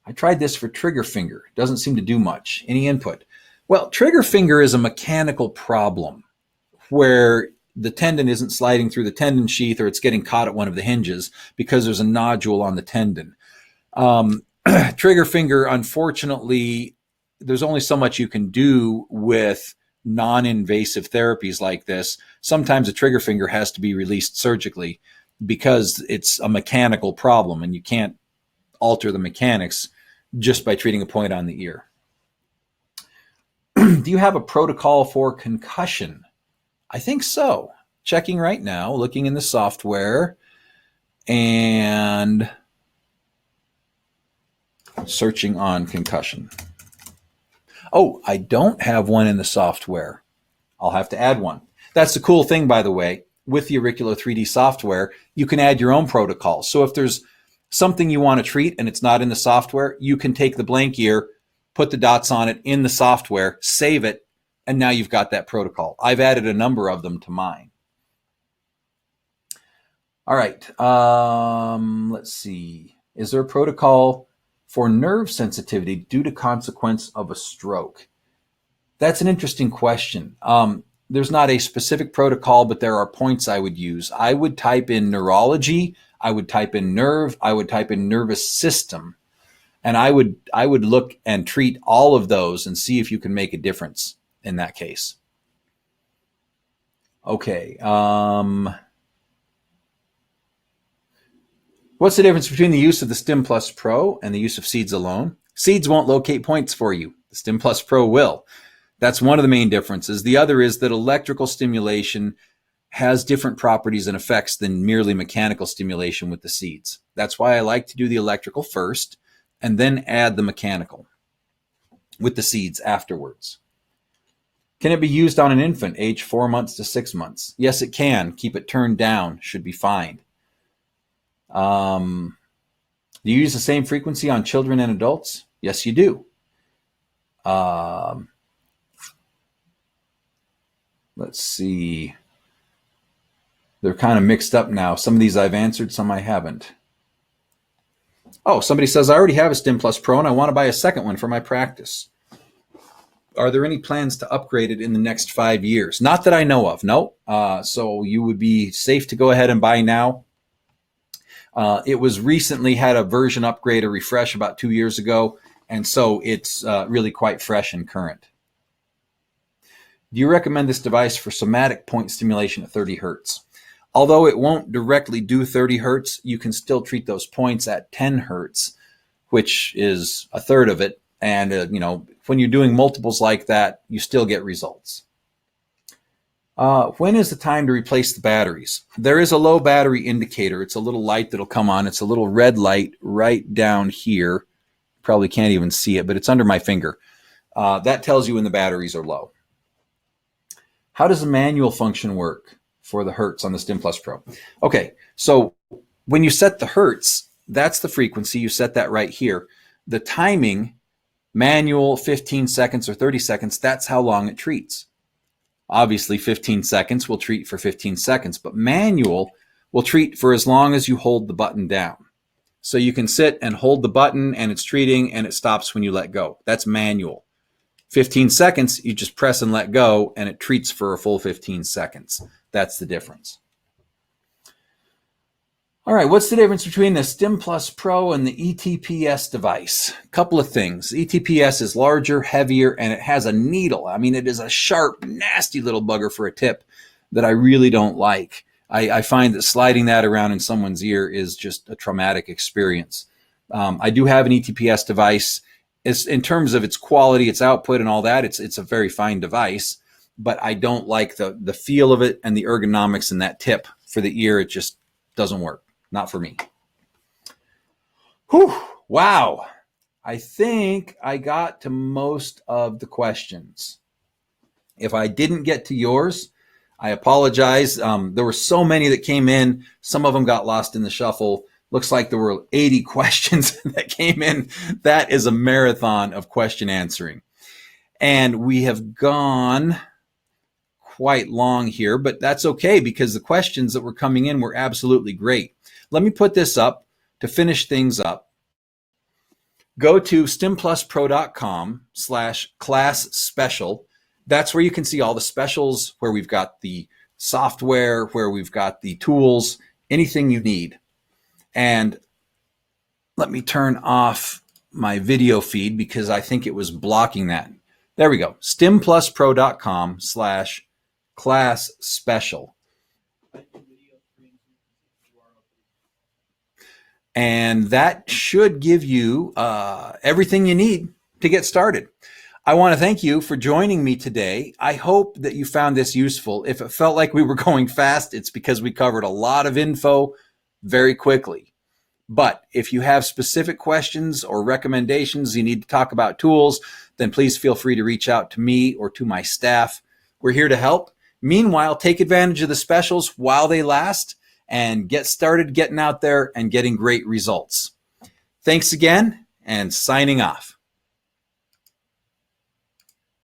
I tried this for trigger finger. Doesn't seem to do much. Any input? Well, trigger finger is a mechanical problem where the tendon isn't sliding through the tendon sheath, or it's getting caught at one of the hinges because there's a nodule on the tendon. Trigger finger, unfortunately, there's only so much you can do with non-invasive therapies like this. Sometimes a trigger finger has to be released surgically because it's a mechanical problem and you can't alter the mechanics just by treating a point on the ear. Do you have a protocol for concussion? I think so. Checking right now, looking in the software and searching on concussion. Oh, I don't have one in the software. I'll have to add one. That's the cool thing, by the way. With the Auriculo 3D software, you can add your own protocol. So if there's something you want to treat and it's not in the software, you can take the blank ear, put the dots on it in the software, save it, and now you've got that protocol. I've added a number of them to mine. All right. Let's see. Is there a protocol for nerve sensitivity due to consequence of a stroke? That's an interesting question. There's not a specific protocol, but there are points I would use. I would type in neurology. I would type in nerve. I would type in nervous system. And I would look and treat all of those and see if you can make a difference in that case. Okay. What's the difference between the use of the Stim Plus Pro and the use of seeds alone? Seeds won't locate points for you. The Stim Plus Pro will. That's one of the main differences. The other is that electrical stimulation has different properties and effects than merely mechanical stimulation with the seeds. That's why I like to do the electrical first and then add the mechanical with the seeds afterwards. Can it be used on an infant age 4 months to 6 months? Yes, it can. Keep it turned down. Should be fine. Do you use the same frequency on children and adults? Yes, you do. Let's see. They're kind of mixed up now. Some of these I've answered, some I haven't. Oh, somebody says, I already have a Stim Plus Pro and I want to buy a second one for my practice. Are there any plans to upgrade it in the next 5 years? Not that I know of, no. So you would be safe to go ahead and buy now. It was recently had a version upgrade, a refresh about 2 years ago, and so it's really quite fresh and current. Do you recommend this device for somatic point stimulation at 30 hertz? Although it won't directly do 30 hertz, you can still treat those points at 10 hertz, which is a third of it. And, when you're doing multiples like that, you still get results. When is the time to replace the batteries? There is a low battery indicator. It's a little light that'll come on. It's a little red light right down here. Probably can't even see it, but it's under my finger. That tells you when the batteries are low. How does the manual function work for the hertz on the Stim Plus Pro? Okay, so when you set the hertz, that's the frequency. You set that right here. The timing, manual, 15 seconds or 30 seconds, that's how long it treats. Obviously, 15 seconds will treat for 15 seconds, but manual will treat for as long as you hold the button down. So you can sit and hold the button and it's treating and it stops when you let go. That's manual. 15 seconds, you just press and let go and it treats for a full 15 seconds. That's the difference. All right, what's the difference between the Stim Plus Pro and the ETPS device? A couple of things. ETPS is larger, heavier, and it has a needle. I mean, it is a sharp, nasty little bugger for a tip that I really don't like. I find that sliding that around in someone's ear is just a traumatic experience. I do have an ETPS device. In terms of its quality, its output, and all that, it's a very fine device, but I don't like the feel of it and the ergonomics in that tip for the ear. It just doesn't work. Not for me. Whew, wow. I think I got to most of the questions. If I didn't get to yours, I apologize. There were so many that came in. Some of them got lost in the shuffle. Looks like there were 80 questions that came in. That is a marathon of question answering. And we have gone quite long here, but that's okay because the questions that were coming in were absolutely great. Let me put this up to finish things up. Go to stimpluspro.com/class special. That's where you can see all the specials, where we've got the software, where we've got the tools, anything you need. And let me turn off my video feed because I think it was blocking that. There we go. stimpluspro.com/class special. And that should give you everything you need to get started. I want to thank you for joining me today. I hope that you found this useful. If it felt like we were going fast, it's because we covered a lot of info very quickly. But if you have specific questions or recommendations, you need to talk about tools, then please feel free to reach out to me or to my staff. We're here to help. Meanwhile, take advantage of the specials while they last and get started getting out there and getting great results. Thanks again, and signing off.